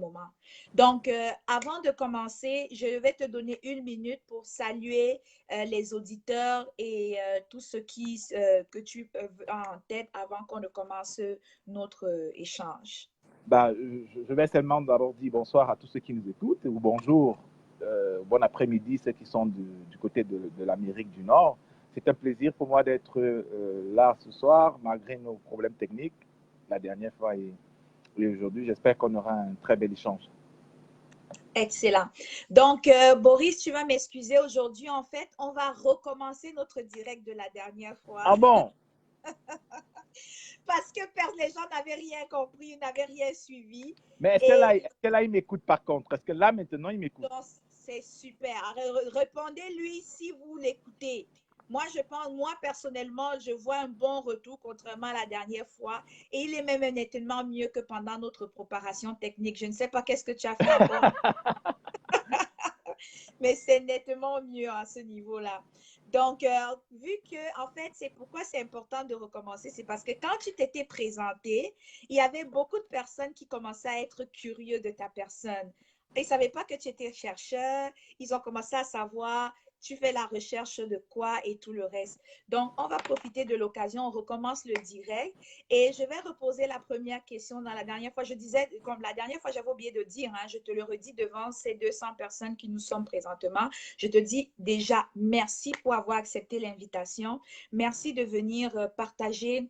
moment. Donc, avant de commencer, je vais te donner 1 minute pour saluer les auditeurs et tout ce que tu as en tête avant qu'on ne commence notre échange. Bah, je vais seulement d'abord dire bonsoir à tous ceux qui nous écoutent, ou bonjour, bon après-midi, ceux qui sont du côté de l'Amérique du Nord. C'est un plaisir pour moi d'être là ce soir, malgré nos problèmes techniques, la dernière fois et aujourd'hui. J'espère qu'on aura un très bel échange. Excellent. Donc, Boris, tu vas m'excuser aujourd'hui. En fait, on va recommencer notre direct de la dernière fois. Ah bon? Parce que les gens n'avaient rien compris, n'avaient rien suivi. Mais est-ce que là, il m'écoute par contre? Est-ce que là, maintenant, il m'écoute? Donc, c'est super. Répondez-lui si vous l'écoutez. Moi, moi, personnellement, je vois un bon retour, contrairement à la dernière fois. Et il est même nettement mieux que pendant notre préparation technique. Je ne sais pas qu'est-ce que tu as fait encore, mais c'est nettement mieux à ce niveau-là. Donc, vu que, en fait, c'est pourquoi c'est important de recommencer, c'est parce que quand tu t'étais présenté, il y avait beaucoup de personnes qui commençaient à être curieux de ta personne. Ils ne savaient pas que tu étais chercheur, ils ont commencé à savoir tu fais la recherche de quoi et tout le reste. Donc, on va profiter de l'occasion, on recommence le direct et je vais reposer la première question. Dans la dernière fois, je disais, comme la dernière fois, j'avais oublié de dire, hein, je te le redis devant ces 200 personnes qui nous sommes présentement. Je te dis déjà merci pour avoir accepté l'invitation. Merci de venir partager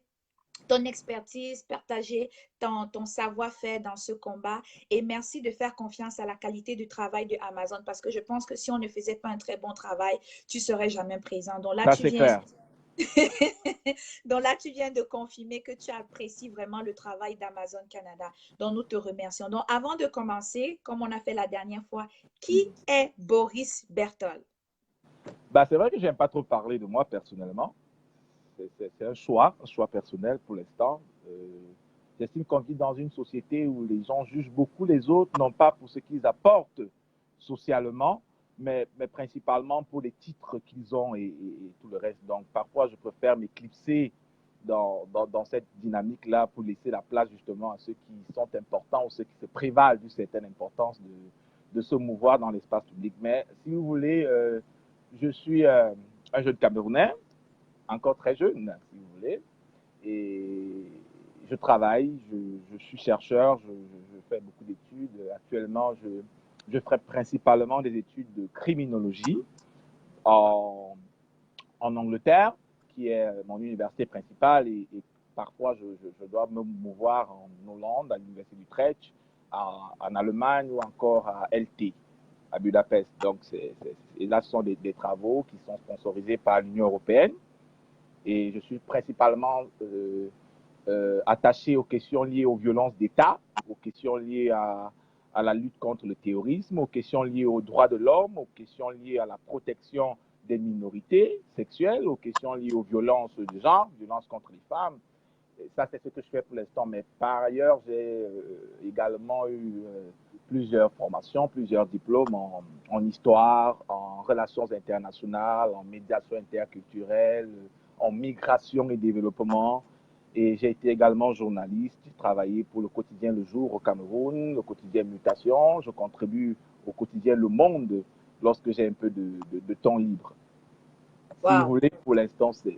ton expertise, partager ton savoir-faire dans ce combat et merci de faire confiance à la qualité du travail de Amazon parce que je pense que si on ne faisait pas un très bon travail, tu ne serais jamais présent. Donc là, Ça, c'est clair. Donc là, tu viens de confirmer que tu apprécies vraiment le travail d'Amazon Canada. Donc, nous te remercions. Donc, avant de commencer, comme on a fait la dernière fois, qui est Boris Berthold? Bah, c'est vrai que j'aime pas trop parler de moi personnellement. C'est un choix personnel pour l'instant. J'estime qu'on vit dans une société où les gens jugent beaucoup les autres, non pas pour ce qu'ils apportent socialement, mais principalement pour les titres qu'ils ont et tout le reste. Donc, parfois, je préfère m'éclipser dans cette dynamique-là pour laisser la place justement à ceux qui sont importants ou ceux qui se prévalent d'une certaine importance de se mouvoir dans l'espace public. Mais si vous voulez, je suis un jeune Camerounais, encore très jeune, si vous voulez, et je travaille, je suis chercheur, je fais beaucoup d'études. Actuellement, je ferai principalement des études de criminologie en, en Angleterre, qui est mon université principale, et parfois je dois me mouvoir en Hollande, à l'université d'Utrecht, en Allemagne ou encore à LT, à Budapest. Donc, et là, ce sont des travaux qui sont sponsorisés par l'Union européenne. Et je suis principalement attaché aux questions liées aux violences d'État, aux questions liées à la lutte contre le terrorisme, aux questions liées aux droits de l'homme, aux questions liées à la protection des minorités sexuelles, aux questions liées aux violences de genre, violences contre les femmes. Et ça, c'est ce que je fais pour l'instant. Mais par ailleurs, j'ai également eu plusieurs formations, plusieurs diplômes en histoire, en relations internationales, en médiation interculturelle, en migration et développement. Et j'ai été également journaliste. J'ai travaillé pour le quotidien Le Jour au Cameroun, le quotidien Mutation. Je contribue au quotidien Le Monde lorsque j'ai un peu de temps libre. Si vous Wow. voulez, pour l'instant, c'est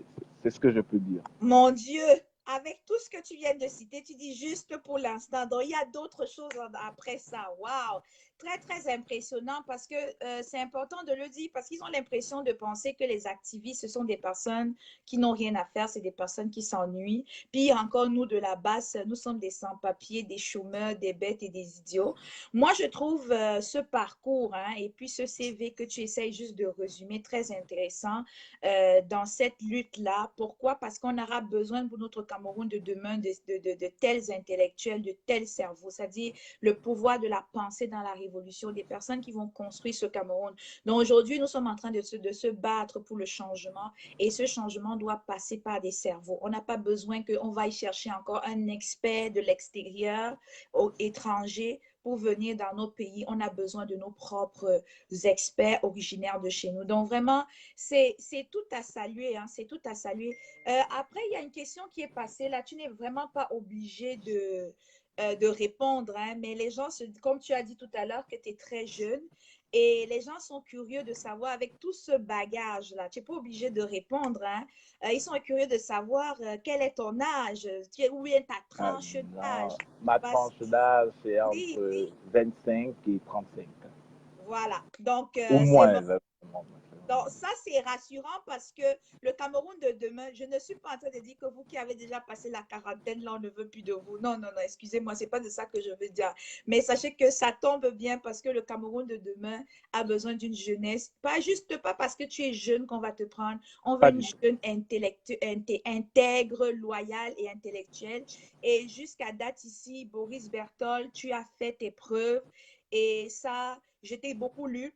ce que je peux dire. Mon Dieu, avec tout ce que tu viens de citer, tu dis juste pour l'instant. Donc, il y a d'autres choses après ça. Waouh! Très, très impressionnant parce que c'est important de le dire parce qu'ils ont l'impression de penser que les activistes, ce sont des personnes qui n'ont rien à faire, c'est des personnes qui s'ennuient. Puis encore, nous, de la base, nous sommes des sans-papiers, des chômeurs, des bêtes et des idiots. Moi, je trouve ce parcours hein, et puis ce CV que tu essayes juste de résumer très intéressant dans cette lutte-là. Pourquoi? Parce qu'on aura besoin pour notre Cameroun de demain de tels intellectuels, de tels cerveaux, c'est-à-dire le pouvoir de la pensée dans la révolution, des personnes qui vont construire ce Cameroun. Donc aujourd'hui, nous sommes en train de se battre pour le changement et ce changement doit passer par des cerveaux. On n'a pas besoin qu'on va y chercher encore un expert de l'extérieur, étranger, pour venir dans nos pays. On a besoin de nos propres experts originaires de chez nous. Donc vraiment, c'est tout à saluer, hein, c'est tout à saluer. Après, il y a une question qui est passée là. Tu n'es vraiment pas obligé de répondre, hein, mais les gens, comme tu as dit tout à l'heure, que tu es très jeune, et les gens sont curieux de savoir, avec tout ce bagage-là, tu n'es pas obligé de répondre, hein, ils sont curieux de savoir quel est ton âge, où est ta Ah, tranche non, d'âge. ma Parce tranche d'âge, c'est oui, entre oui, 25 et 35. voilà. Donc, Au c'est bon. moins, là. Donc, ça, c'est rassurant parce que le Cameroun de demain, je ne suis pas en train de dire que vous qui avez déjà passé la quarantaine, là, on ne veut plus de vous. Non, non, non, excusez-moi, c'est pas de ça que je veux dire. Mais sachez que ça tombe bien parce que le Cameroun de demain a besoin d'une jeunesse. Pas juste pas parce que tu es jeune qu'on va te prendre. On veut Pas une du tout. jeune intègre, loyale et intellectuelle. Et jusqu'à date ici, Boris Berthold, tu as fait tes preuves. Et ça, j'étais beaucoup lu.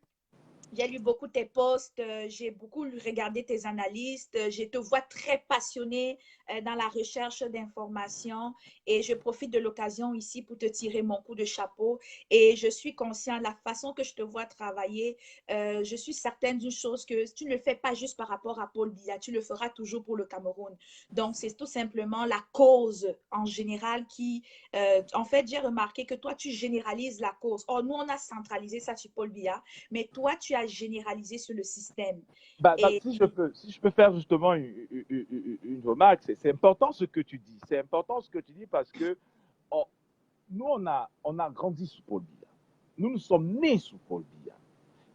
J'ai lu beaucoup tes posts, j'ai beaucoup regardé tes analyses, je te vois très passionné dans la recherche d'informations et je profite de l'occasion ici pour te tirer mon coup de chapeau et je suis conscient de la façon que je te vois travailler. Je suis certaine d'une chose que tu ne le fais pas juste par rapport à Paul Biya, tu le feras toujours pour le Cameroun. Donc, c'est tout simplement la cause en général qui, en fait, j'ai remarqué que toi, tu généralises la cause. Or, nous, on a centralisé ça sur Paul Biya, mais toi, tu as généralisé sur le système. Et Si je peux faire justement une remarque, c'est important ce que tu dis. C'est important ce que tu dis parce que oh, nous, on a grandi sous Paul Biya. Nous sommes nés sous Paul Biya.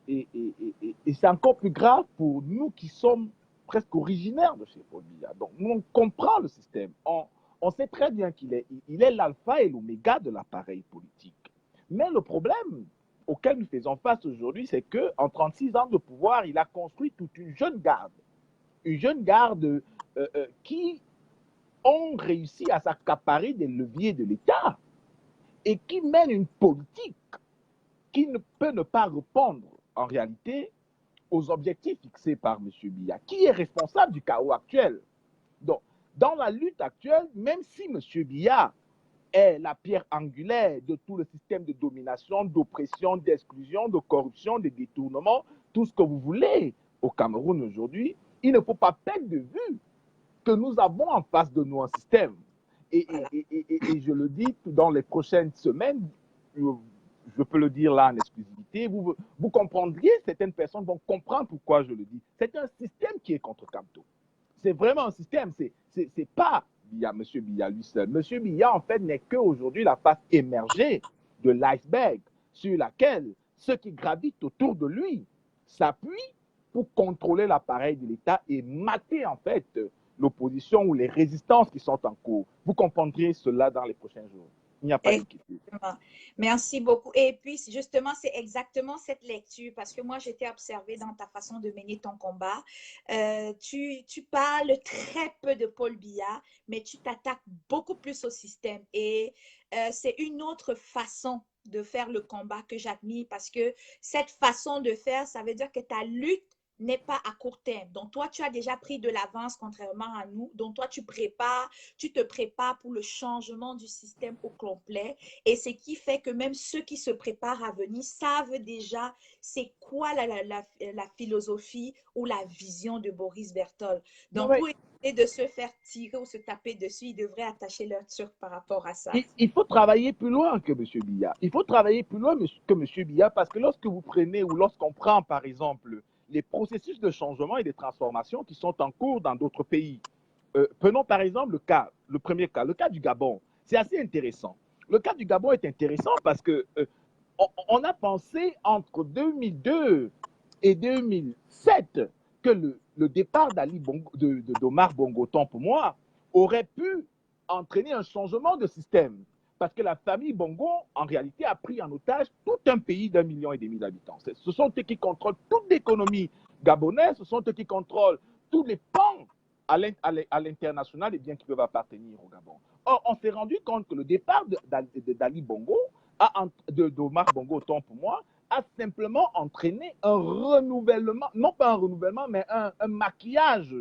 Et c'est encore plus grave pour nous qui sommes presque originaires de chez Paul Biya. Donc, nous, on comprend le système. On sait très bien il est l'alpha et l'oméga de l'appareil politique. Mais le problème auquel nous faisons face aujourd'hui, c'est qu'en 36 ans de pouvoir, il a construit toute une jeune garde qui ont réussi à s'accaparer des leviers de l'État et qui mène une politique qui ne peut ne pas répondre en réalité aux objectifs fixés par M. Biya, qui est responsable du chaos actuel. Donc, dans la lutte actuelle, même si M. Biya est la pierre angulaire de tout le système de domination, d'oppression, d'exclusion, de corruption, de détournement, tout ce que vous voulez au Cameroun aujourd'hui, il ne faut pas perdre de vue que nous avons en face de nous un système. voilà. Et je le dis, dans les prochaines semaines, je peux le dire là en exclusivité, vous comprendriez, certaines personnes vont comprendre pourquoi je le dis. C'est un système qui est contre Camto. C'est vraiment un système, c'est pas M. Biya lui seul. M. Biya, en fait, n'est qu'aujourd'hui la face émergée de l'iceberg sur laquelle ceux qui gravitent autour de lui s'appuient pour contrôler l'appareil de l'État et mater, en fait, l'opposition ou les résistances qui sont en cours. Vous comprendrez cela dans les prochains jours. Il n'y a pas d'inquiétude. Merci beaucoup. Et puis, justement, c'est exactement cette lecture, parce que moi, j'étais observée dans ta façon de mener ton combat. Tu parles très peu de Paul Biya, mais tu t'attaques beaucoup plus au système. Et c'est une autre façon de faire le combat que j'admire, parce que cette façon de faire, ça veut dire que ta lutte n'est pas à court terme. Donc, toi, tu as déjà pris de l'avance, contrairement à nous. Donc, toi, tu te prépares pour le changement du système au complet. Et ce qui fait que même ceux qui se préparent à venir savent déjà c'est quoi la philosophie ou la vision de Boris Berthold. Non, Donc, mais pour éviter de se faire tirer ou se taper dessus, ils devraient attacher leur turc par rapport à ça. il faut travailler plus loin que M. Biya. Il faut travailler plus loin que M. Biya parce que lorsque vous prenez ou lorsqu'on prend, par exemple, les processus de changement et de transformation qui sont en cours dans d'autres pays, prenons par exemple le premier cas, le cas du Gabon. C'est assez intéressant. Le cas du Gabon est intéressant parce que on a pensé entre 2002 et 2007 que le départ d'Omar Bongo, tant pour moi, aurait pu entraîner un changement de système. Parce que la famille Bongo, en réalité, a pris en otage tout un pays d'1,5 million d'habitants. Ce sont eux qui contrôlent toute l'économie gabonaise, ce sont eux qui contrôlent tous les pans à l'international et bien qui peuvent appartenir au Gabon. Or, on s'est rendu compte que le départ d'Ali Bongo, d'Omar Bongo, autant pour moi, a simplement entraîné un renouvellement, non pas un renouvellement, mais un maquillage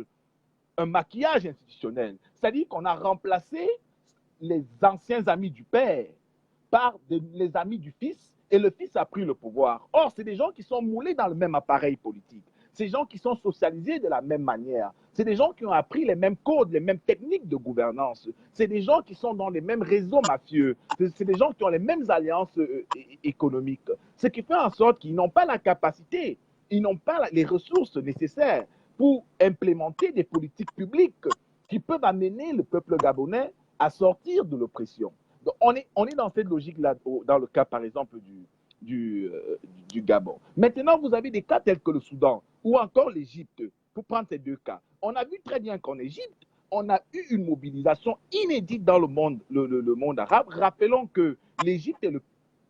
institutionnel. C'est-à-dire qu'on a remplacé les anciens amis du père par les amis du fils et le fils a pris le pouvoir. Or, c'est des gens qui sont moulés dans le même appareil politique. ces gens qui sont socialisés de la même manière. C'est des gens qui ont appris les mêmes codes, les mêmes techniques de gouvernance. C'est des gens qui sont dans les mêmes réseaux mafieux. C'est des gens qui ont les mêmes alliances économiques. Ce qui fait en sorte qu'ils n'ont pas la capacité, ils n'ont pas les ressources nécessaires pour implémenter des politiques publiques qui peuvent amener le peuple gabonais à sortir de l'oppression. Donc, on est dans cette logique-là, dans le cas, par exemple, du Gabon. Maintenant, vous avez des cas tels que le Soudan ou encore l'Égypte, pour prendre ces deux cas. On a vu très bien qu'en Égypte, on a eu une mobilisation inédite dans le monde arabe. Rappelons que l'Égypte est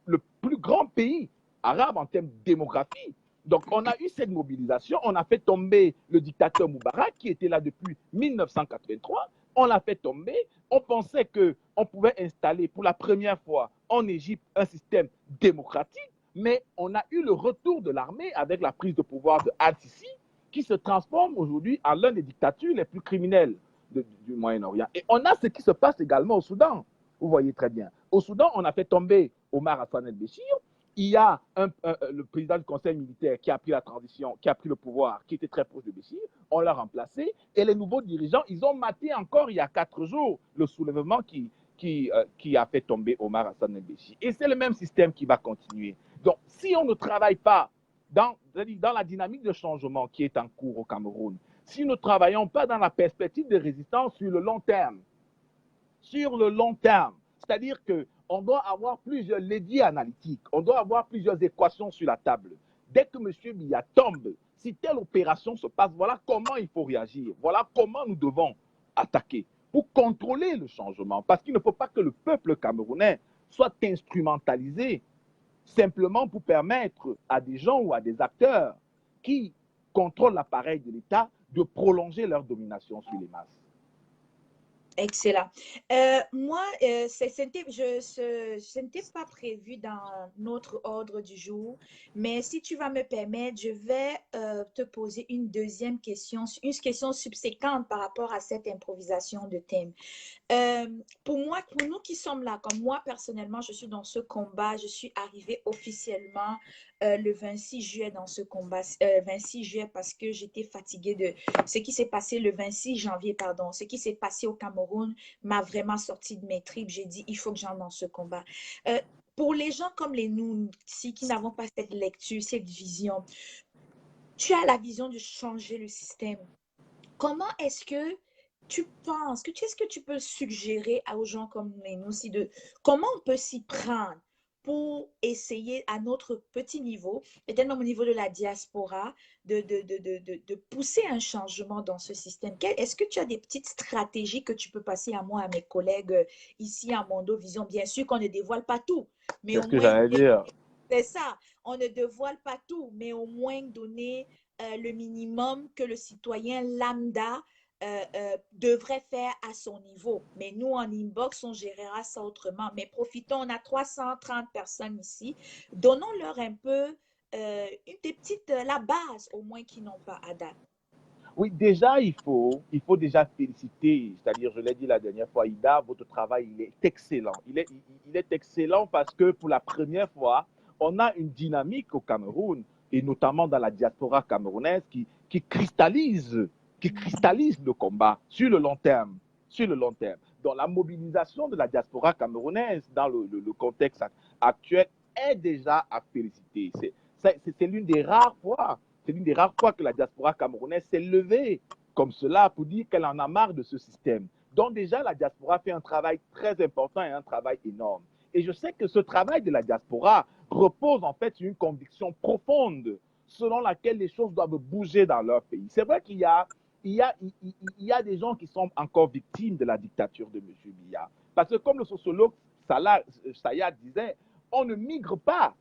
le plus grand pays arabe en termes de démographie. Donc, on a eu cette mobilisation, on a fait tomber le dictateur Moubarak qui était là depuis 1983, on l'a fait tomber, on pensait qu'on pouvait installer pour la première fois en Égypte un système démocratique, mais on a eu le retour de l'armée avec la prise de pouvoir de Al-Sisi qui se transforme aujourd'hui en l'une des dictatures les plus criminelles du Moyen-Orient. Et on a ce qui se passe également au Soudan, vous voyez très bien. Au Soudan, on a fait tomber Omar Hassan el-Béchir. Il y a le président du conseil militaire qui a pris la transition, qui a pris le pouvoir, qui était très proche de Béchir. On l'a remplacé. Et les nouveaux dirigeants, ils ont maté encore il y a 4 jours le soulèvement qui a fait tomber Omar Hassan el-Béchir. Et c'est le même système qui va continuer. Donc, si on ne travaille pas dans la dynamique de changement qui est en cours au Cameroun, si nous ne travaillons pas dans la perspective de résistance sur le long terme, c'est-à-dire qu'on doit avoir plusieurs leviers analytiques, on doit avoir plusieurs équations sur la table. Dès que M. Biya tombe, si telle opération se passe, voilà comment il faut réagir, voilà comment nous devons attaquer pour contrôler le changement. Parce qu'il ne faut pas que le peuple camerounais soit instrumentalisé simplement pour permettre à des gens ou à des acteurs qui contrôlent l'appareil de l'État de prolonger leur domination sur les masses. Excellent. Moi, ce n'était pas prévu dans notre ordre du jour, mais si tu vas me permettre, je vais te poser une deuxième question, une question subséquente par rapport à cette improvisation de thème. Pour moi, pour nous qui sommes là, comme moi personnellement, je suis dans ce combat, je suis arrivée officiellement le 26 juillet dans ce combat, 26 juillet parce que j'étais fatiguée de ce qui s'est passé le 26 janvier, pardon, ce qui s'est passé au Cameroun m'a vraiment sorti de mes tripes. J'ai dit, il faut que j'entre dans ce combat. Pour les gens comme nous, ici, qui n'avons pas cette lecture, cette vision, tu as la vision de changer le système. Comment est-ce que tu penses, qu'est-ce que tu peux suggérer aux gens comme nous aussi de comment on peut s'y prendre pour essayer à notre petit niveau, peut-être même au niveau de la diaspora, de pousser un changement dans ce système? Est-ce que tu as des petites stratégies que tu peux passer à moi, à mes collègues ici à Mondo Vision? Bien sûr qu'on ne dévoile pas tout, mais C'est au ce que moins, j'allais dire. c'est ça, on ne dévoile pas tout, mais au moins donner le minimum que le citoyen lambda devrait faire à son niveau. Mais nous, en inbox, on gérera ça autrement. Mais profitons, on a 330 personnes ici. Donnons-leur un peu des petites, la base au moins qu'ils n'ont pas à date. Oui, déjà, il faut déjà féliciter, c'est-à-dire, je l'ai dit la dernière fois, Ida, votre travail, il est excellent. Il est excellent parce que pour la première fois, on a une dynamique au Cameroun, et notamment dans la diaspora camerounaise, qui cristallise le combat sur le long terme. Sur le long terme. Donc, la mobilisation de la diaspora camerounaise dans le contexte actuel est déjà à féliciter. C'est l'une des rares fois. C'est l'une des rares fois que la diaspora camerounaise s'est levée comme cela pour dire qu'elle en a marre de ce système. Donc déjà, la diaspora fait un travail très important et un travail énorme. Et je sais que ce travail de la diaspora repose en fait sur une conviction profonde selon laquelle les choses doivent bouger dans leur pays. C'est vrai qu'il y a des gens qui sont encore victimes de la dictature de M. Biya. Parce que comme le sociologue Sayad disait, on ne migre pas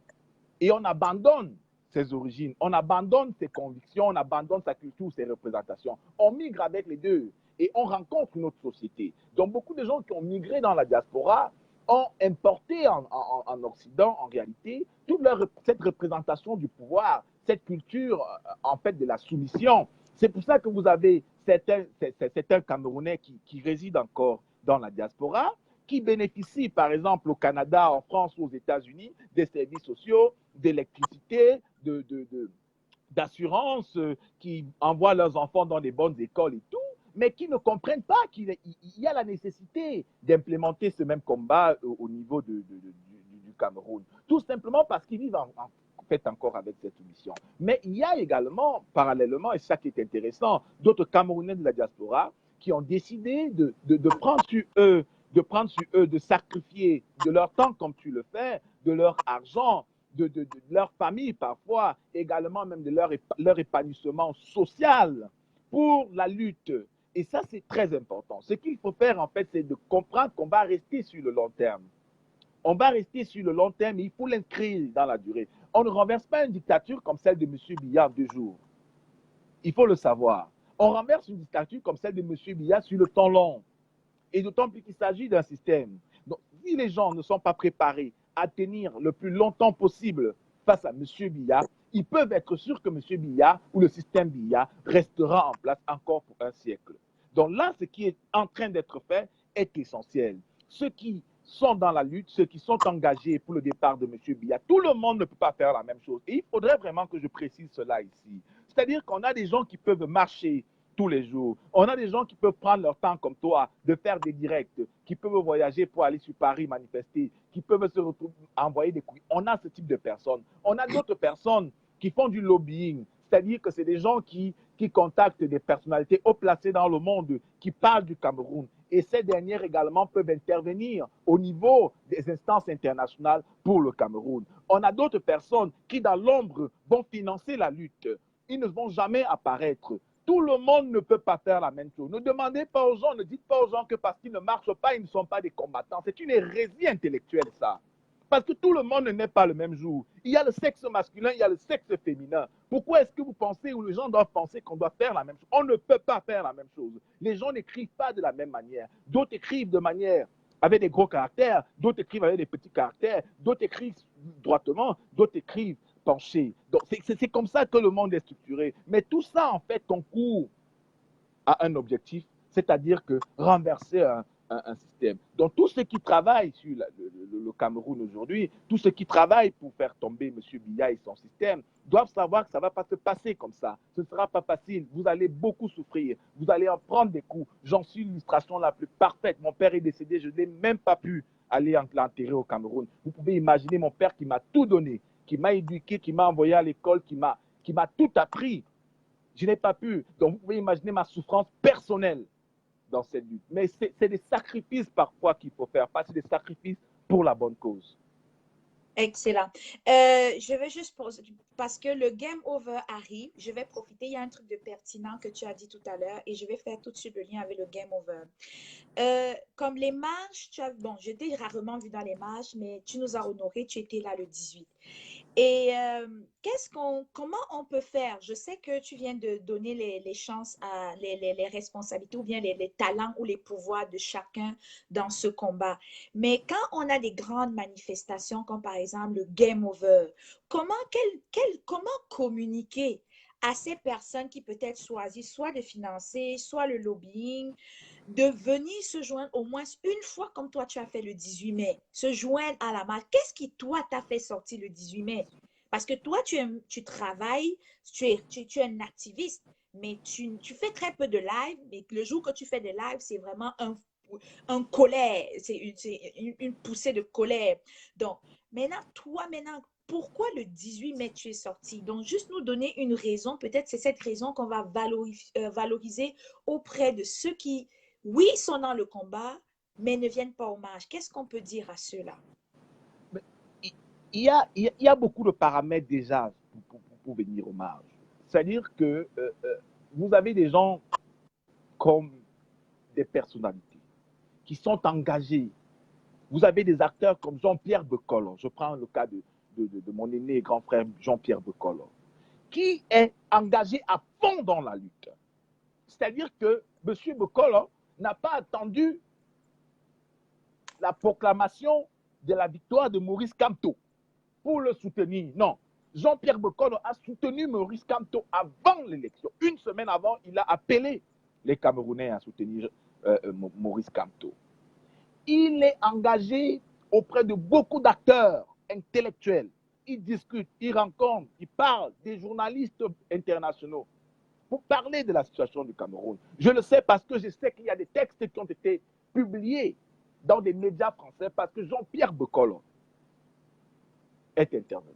et on abandonne ses origines, on abandonne ses convictions, on abandonne sa culture, ses représentations. On migre avec les deux et on rencontre une autre société. Donc beaucoup de gens qui ont migré dans la diaspora ont importé en Occident, en réalité, toute cette représentation du pouvoir, cette culture en fait de la soumission. C'est pour ça que vous avez certains Camerounais qui résident encore dans la diaspora, qui bénéficient, par exemple, au Canada, en France ou aux États-Unis, des services sociaux, d'électricité, de d'assurance, qui envoient leurs enfants dans des bonnes écoles et tout, mais qui ne comprennent pas qu'il y a la nécessité d'implémenter ce même combat au niveau du Cameroun. Tout simplement parce qu'ils vivent en fait encore avec cette mission. Mais il y a également, parallèlement, et c'est ça qui est intéressant, d'autres Camerounais de la diaspora qui ont décidé de prendre sur eux, de sacrifier de leur temps comme tu le fais, de leur argent, de leur famille parfois, également même de leur épanouissement social pour la lutte. Et ça, c'est très important. Ce qu'il faut faire, en fait, c'est de comprendre qu'on va rester sur le long terme. On va rester sur le long terme, mais il faut l'inscrire dans la durée. On ne renverse pas une dictature comme celle de M. Biya en 2 jours. Il faut le savoir. On renverse une dictature comme celle de M. Biya sur le temps long. Et d'autant plus qu'il s'agit d'un système. Donc, si les gens ne sont pas préparés à tenir le plus longtemps possible face à M. Biya, ils peuvent être sûrs que M. Biya ou le système Biya restera en place encore pour un siècle. Donc là, ce qui est en train d'être fait est essentiel. Ceux qui sont dans la lutte, ceux qui sont engagés pour le départ de M. Biya, tout le monde ne peut pas faire la même chose. Et il faudrait vraiment que je précise cela ici. C'est-à-dire qu'on a des gens qui peuvent marcher tous les jours. On a des gens qui peuvent prendre leur temps comme toi, de faire des directs, qui peuvent voyager pour aller sur Paris manifester, qui peuvent se retrouver, envoyer des coups. On a ce type de personnes. On a d'autres personnes qui font du lobbying, c'est-à-dire que c'est des gens qui contactent des personnalités haut placées dans le monde, qui parlent du Cameroun. Et ces dernières également peuvent intervenir au niveau des instances internationales pour le Cameroun. On a d'autres personnes qui, dans l'ombre, vont financer la lutte. Ils ne vont jamais apparaître. Tout le monde ne peut pas faire la même chose. Ne demandez pas aux gens, ne dites pas aux gens que parce qu'ils ne marchent pas, ils ne sont pas des combattants. C'est une hérésie intellectuelle, ça. Parce que tout le monde ne naît pas le même jour. Il y a le sexe masculin, il y a le sexe féminin. Pourquoi est-ce que vous pensez ou les gens doivent penser qu'on doit faire la même chose? On ne peut pas faire la même chose. Les gens n'écrivent pas de la même manière. D'autres écrivent de manière avec des gros caractères, d'autres écrivent avec des petits caractères, d'autres écrivent droitement, d'autres écrivent penché. Donc, c'est comme ça que le monde est structuré. Mais tout ça, en fait, concourt à un objectif, c'est-à-dire que renverser un système. Donc, tous ceux qui travaillent sur le Cameroun aujourd'hui, tous ceux qui travaillent pour faire tomber M. Biya et son système, doivent savoir que ça ne va pas se passer comme ça. Ce ne sera pas facile. Vous allez beaucoup souffrir. Vous allez en prendre des coups. J'en suis l'illustration la plus parfaite. Mon père est décédé. Je n'ai même pas pu aller l'enterrer au Cameroun. Vous pouvez imaginer mon père qui m'a tout donné, qui m'a éduqué, qui m'a envoyé à l'école, qui m'a tout appris. Je n'ai pas pu. Donc, vous pouvez imaginer ma souffrance personnelle dans cette lutte. Mais c'est des sacrifices parfois qu'il faut faire, pas des sacrifices pour la bonne cause. Excellent. Je vais juste poser, parce que le game over arrive, je vais profiter. Il y a un truc de pertinent que tu as dit tout à l'heure et je vais faire tout de suite le lien avec le game over. Comme les marches, bon, je t'ai rarement vu dans les marches, mais tu nous as honorés, tu étais là le 18. Et comment on peut faire? Je sais que tu viens de donner les chances à les responsabilités ou bien les talents ou les pouvoirs de chacun dans ce combat. Mais quand on a des grandes manifestations, comme par exemple le Game Over, comment communiquer à ces personnes qui peut-être choisissent soit de financer, soit le lobbying, de venir se joindre au moins une fois, comme toi tu as fait le 18 mai, se joindre à la marche. Qu'est-ce qui, toi, t'a fait sortir le 18 mai? Parce que toi, tu travailles, tu es un activiste, mais tu fais très peu de live, mais le jour que tu fais des lives, c'est vraiment un colère, c'est une poussée de colère. Donc, maintenant, pourquoi le 18 mai tu es sorti? Donc, juste nous donner une raison, peut-être c'est cette raison qu'on va valoriser auprès de ceux qui, oui, sont dans le combat, mais ne viennent pas au marche. Qu'est-ce qu'on peut dire à ceux-là? Il y a beaucoup de paramètres déjà pour venir au marge. C'est-à-dire que vous avez des gens comme des personnalités qui sont engagés. Vous avez des acteurs comme Jean-Pierre Bekolo. Je prends le cas de mon aîné et grand frère Jean-Pierre Bekolo, qui est engagé à fond dans la lutte. C'est-à-dire que M. Bekolo n'a pas attendu la proclamation de la victoire de Maurice Kamto pour le soutenir. Non. Jean-Pierre Bekolo a soutenu Maurice Kamto avant l'élection. Une semaine avant, il a appelé les Camerounais à soutenir Maurice Kamto. Il est engagé auprès de beaucoup d'acteurs intellectuels il discute, il rencontre, il parle des journalistes internationaux pour parler de la situation du Cameroun. Je le sais parce que je sais qu'il y a des textes qui ont été publiés dans des médias français parce que Jean-Pierre Bokolo est intervenu.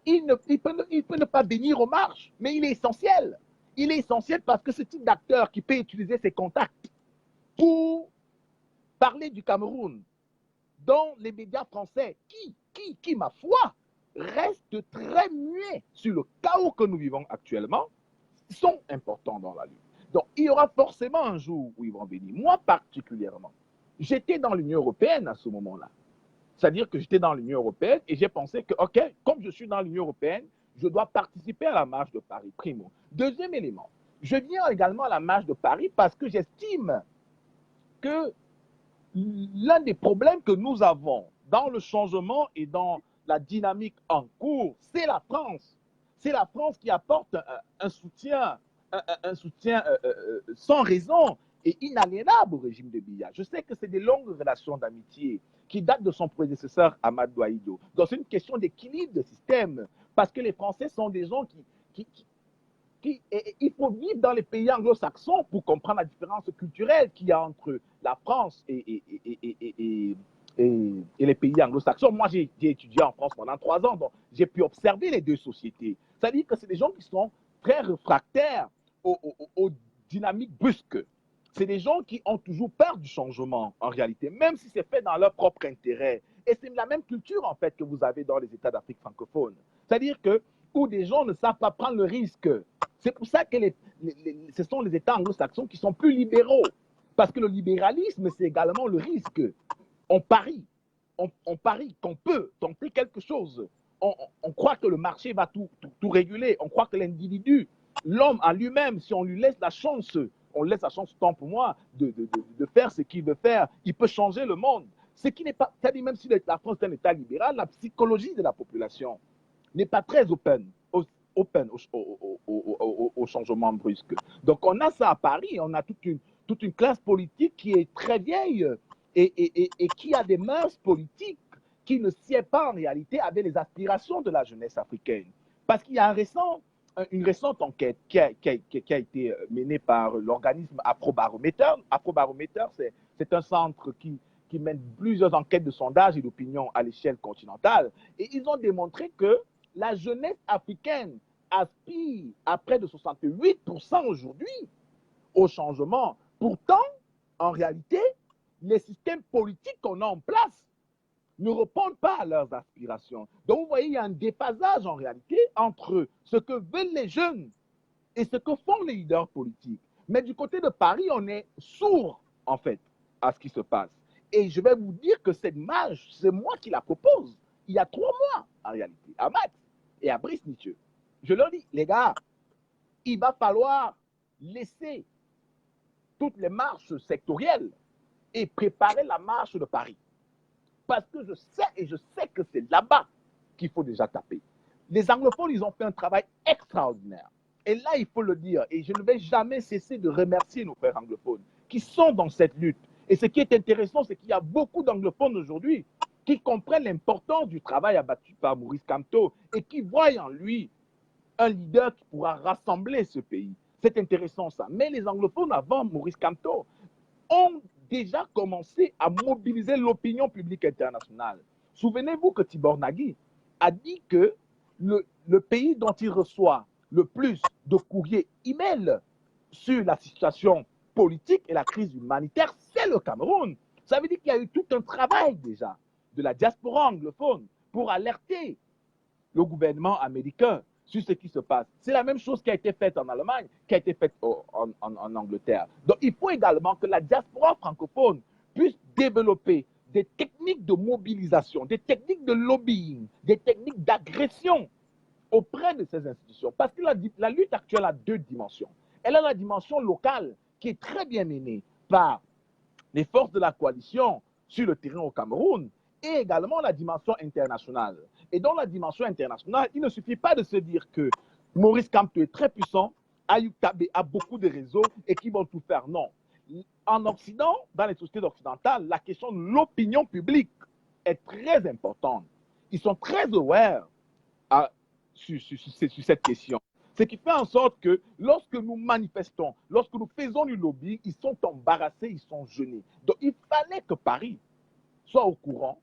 Il peut ne pas venir aux marches, mais il est essentiel. Il est essentiel parce que ce type d'acteur qui peut utiliser ses contacts pour parler du Cameroun dans les médias français, qui, ma foi, restent très muets sur le chaos que nous vivons actuellement, sont importants dans la lutte. Donc, il y aura forcément un jour où ils vont venir. Moi, particulièrement, j'étais dans l'Union européenne à ce moment-là. C'est-à-dire que j'étais dans l'Union européenne et j'ai pensé que, OK, comme je suis dans l'Union européenne, je dois participer à la marche de Paris, primo. Deuxième élément, je viens également à la marche de Paris parce que j'estime que l'un des problèmes que nous avons dans le changement et dans la dynamique en cours, c'est la France. C'est la France qui apporte un soutien sans raison et inaliénable au régime de Biya. Je sais que c'est des longues relations d'amitié qui datent de son prédécesseur Ahmad Douaïdo. Donc c'est une question d'équilibre de système parce que les Français sont des gens il faut vivre dans les pays anglo-saxons pour comprendre la différence culturelle qu'il y a entre la France et les pays anglo-saxons. Moi, j'ai étudié en France pendant 3 ans, donc j'ai pu observer les deux sociétés. C'est-à-dire que c'est des gens qui sont très réfractaires aux dynamiques brusques. C'est des gens qui ont toujours peur du changement, en réalité, même si c'est fait dans leur propre intérêt. Et c'est la même culture, en fait, que vous avez dans les États d'Afrique francophone. C'est-à-dire que où des gens ne savent pas prendre le risque. C'est pour ça que ce sont les États anglo-saxons qui sont plus libéraux. Parce que le libéralisme, c'est également le risque. On parie. On parie qu'on peut tenter quelque chose. On croit que le marché va tout réguler. On croit que l'individu, l'homme en lui-même, si on lui laisse la chance, on laisse la chance, tant pour moi, de faire ce qu'il veut faire, il peut changer le monde. Ce qui n'est pas, c'est-à-dire même si la France est un État libéral, la psychologie de la population n'est pas très open au changement brusque. Donc on a ça à Paris, on a toute une classe politique qui est très vieille et qui a des mœurs politiques qui ne sied pas en réalité avec les aspirations de la jeunesse africaine. Parce qu'il y a une récente enquête qui a été menée par l'organisme Afrobaromètre. Afrobaromètre, c'est un centre qui mène plusieurs enquêtes de sondage et d'opinion à l'échelle continentale. Et ils ont démontré que la jeunesse africaine aspire à près de 68% aujourd'hui au changement. Pourtant, en réalité, les systèmes politiques qu'on a en place ne répondent pas à leurs aspirations. Donc, vous voyez, il y a un déphasage en réalité entre ce que veulent les jeunes et ce que font les leaders politiques. Mais du côté de Paris, on est sourd, en fait, à ce qui se passe. Et je vais vous dire que cette marche, c'est moi qui la propose. Il y a 3 mois, en réalité, à Max et à Brice Nietzsche. Je leur dis, les gars, il va falloir laisser toutes les marches sectorielles et préparer la marche de Paris. Parce que je sais que c'est là-bas qu'il faut déjà taper. Les anglophones, ils ont fait un travail extraordinaire. Et là, il faut le dire, et je ne vais jamais cesser de remercier nos frères anglophones qui sont dans cette lutte. Et ce qui est intéressant, c'est qu'il y a beaucoup d'anglophones aujourd'hui qui comprennent l'importance du travail abattu par Maurice Kamto et qui voient en lui un leader qui pourra rassembler ce pays. C'est intéressant ça. Mais les anglophones avant Maurice Kamto ont déjà commencé à mobiliser l'opinion publique internationale. Souvenez-vous que Tibor Nagui a dit que le pays dont il reçoit le plus de courriers email sur la situation politique et la crise humanitaire, c'est le Cameroun. Ça veut dire qu'il y a eu tout un travail déjà de la diaspora anglophone pour alerter le gouvernement américain sur ce qui se passe. C'est la même chose qui a été faite en Allemagne, qui a été faite en Angleterre. Donc il faut également que la diaspora francophone puisse développer des techniques de mobilisation, des techniques de lobbying, des techniques d'agression auprès de ces institutions. Parce que la lutte actuelle a 2 dimensions. Elle a la dimension locale qui est très bien menée par les forces de la coalition sur le terrain au Cameroun et également la dimension internationale. Et dans la dimension internationale, il ne suffit pas de se dire que Maurice Kamto est très puissant, Ayub Tabé a beaucoup de réseaux et qu'ils vont tout faire. Non. En Occident, dans les sociétés occidentales, la question de l'opinion publique est très importante. Ils sont très aware sur cette question. Ce qui fait en sorte que lorsque nous manifestons, lorsque nous faisons du lobbying, ils sont embarrassés, ils sont gênés. Donc il fallait que Paris soit au courant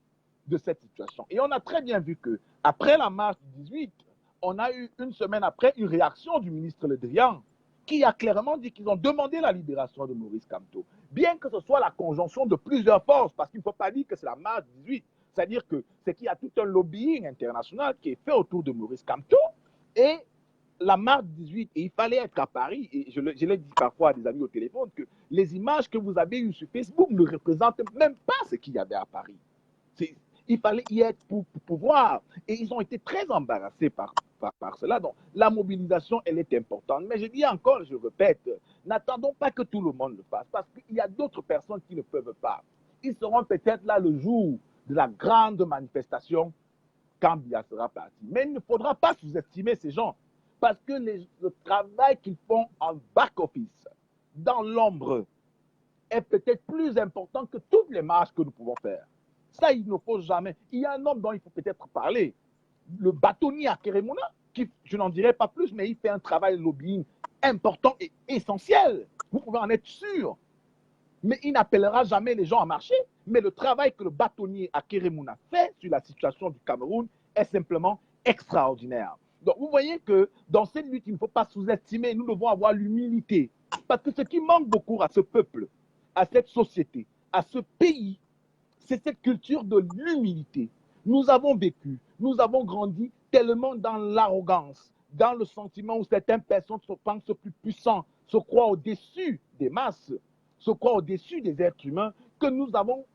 de cette situation. Et on a très bien vu que après la marche du 18, on a eu une semaine après une réaction du ministre Le Drian qui a clairement dit qu'ils ont demandé la libération de Maurice Kamto. Bien que ce soit la conjonction de plusieurs forces, parce qu'il ne faut pas dire que c'est la marche du 18, c'est-à-dire que c'est qu'il y a tout un lobbying international qui est fait autour de Maurice Kamto et la marche 18, et il fallait être à Paris, et je l'ai dit parfois à des amis au téléphone, que les images que vous avez eues sur Facebook ne représentent même pas ce qu'il y avait à Paris. Il fallait y être pour pouvoir, et ils ont été très embarrassés par cela. Donc, la mobilisation, elle est importante. Mais je dis encore, je répète, n'attendons pas que tout le monde le fasse, parce qu'il y a d'autres personnes qui ne peuvent pas. Ils seront peut-être là le jour de la grande manifestation quand Biya sera parti. Mais il ne faudra pas sous-estimer ces gens. Parce que le travail qu'ils font en back-office, dans l'ombre, est peut-être plus important que toutes les marches que nous pouvons faire. Ça, il ne faut jamais. Il y a un homme dont il faut peut-être parler. Le bâtonnier à Keremuna, qui, je n'en dirai pas plus, mais il fait un travail de lobbying important et essentiel. Vous pouvez en être sûr. Mais il n'appellera jamais les gens à marcher. Mais le travail que le bâtonnier à Keremuna fait sur la situation du Cameroun est simplement extraordinaire. Donc, vous voyez que dans cette lutte, il ne faut pas sous-estimer, nous devons avoir l'humilité. Parce que ce qui manque beaucoup à ce peuple, à cette société, à ce pays, c'est cette culture de l'humilité. Nous avons vécu, nous avons grandi tellement dans l'arrogance, dans le sentiment où certaines personnes se pensent plus puissants, se croient au-dessus des masses, se croient au-dessus des êtres humains, que nous avons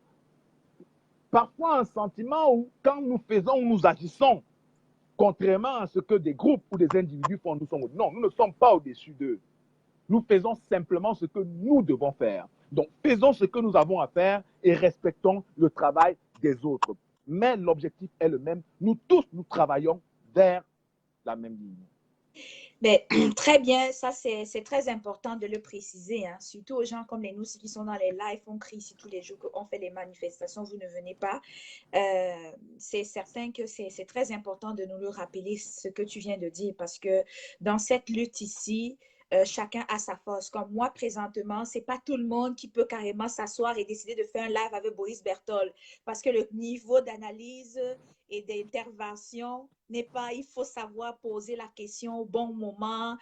parfois un sentiment où, quand nous faisons ou nous agissons, contrairement à ce que des groupes ou des individus font, non, nous ne sommes pas au-dessus d'eux. Nous faisons simplement ce que nous devons faire. Donc, faisons ce que nous avons à faire et respectons le travail des autres. Mais l'objectif est le même. Nous tous, nous travaillons vers la même ligne. Mais, très bien, ça c'est très important de le préciser, hein. Surtout aux gens comme les nous qui sont dans les lives, on crie ici tous les jours qu'on fait les manifestations, vous ne venez pas. C'est certain que c'est très important de nous le rappeler, ce que tu viens de dire, parce que dans cette lutte ici, chacun a sa force. Comme moi, présentement, c'est pas tout le monde qui peut carrément s'asseoir et décider de faire un live avec Boris Berthold, parce que le niveau d'analyse et d'intervention n'est pas, il faut savoir poser la question au bon moment,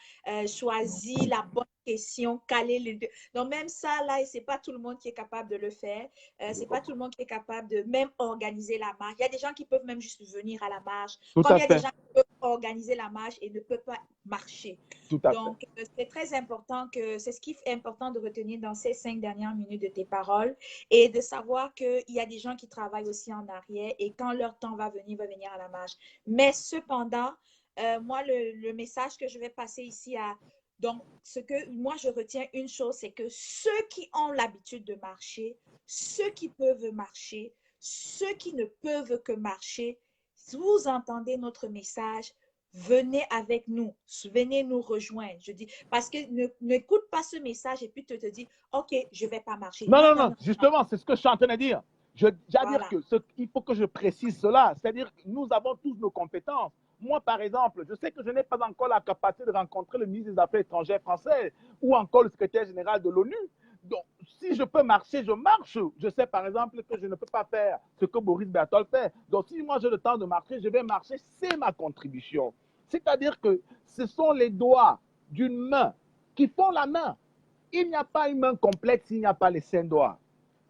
choisir la bonne question, caler les deux. Donc même ça, là, c'est pas tout le monde qui est capable de le faire. C'est pas tout le monde qui est capable de même organiser la marche. Il y a des gens qui peuvent même juste venir à la marche. Comme il y a des gens qui peuvent organiser la marche et ne peuvent pas marcher. Donc, c'est très important que, c'est ce qui est important de retenir dans ces 5 dernières minutes de tes paroles et de savoir qu'il y a des gens qui travaillent aussi en arrière et quand leur temps va venir à la marche. Mais cependant, moi, le message que je vais passer ici à... Donc, ce que moi, je retiens une chose, c'est que ceux qui ont l'habitude de marcher, ceux qui peuvent marcher, ceux qui ne peuvent que marcher, vous entendez notre message, venez avec nous, venez nous rejoindre. Je dis, parce que n'écoute pas ce message et puis te dis, OK, je ne vais pas marcher. Non, justement, c'est ce que je suis en train de dire. Dire que il faut que je précise cela, c'est-à-dire que nous avons tous nos compétences. Moi, par exemple, je sais que je n'ai pas encore la capacité de rencontrer le ministre des Affaires étrangères français ou encore le secrétaire général de l'ONU. Donc, si je peux marcher, je marche. Je sais, par exemple, que je ne peux pas faire ce que Boris Berthold fait. Donc, si moi j'ai le temps de marcher, je vais marcher. C'est ma contribution. C'est-à-dire que ce sont les doigts d'une main qui font la main. Il n'y a pas une main complète s'il n'y a pas les 5 doigts.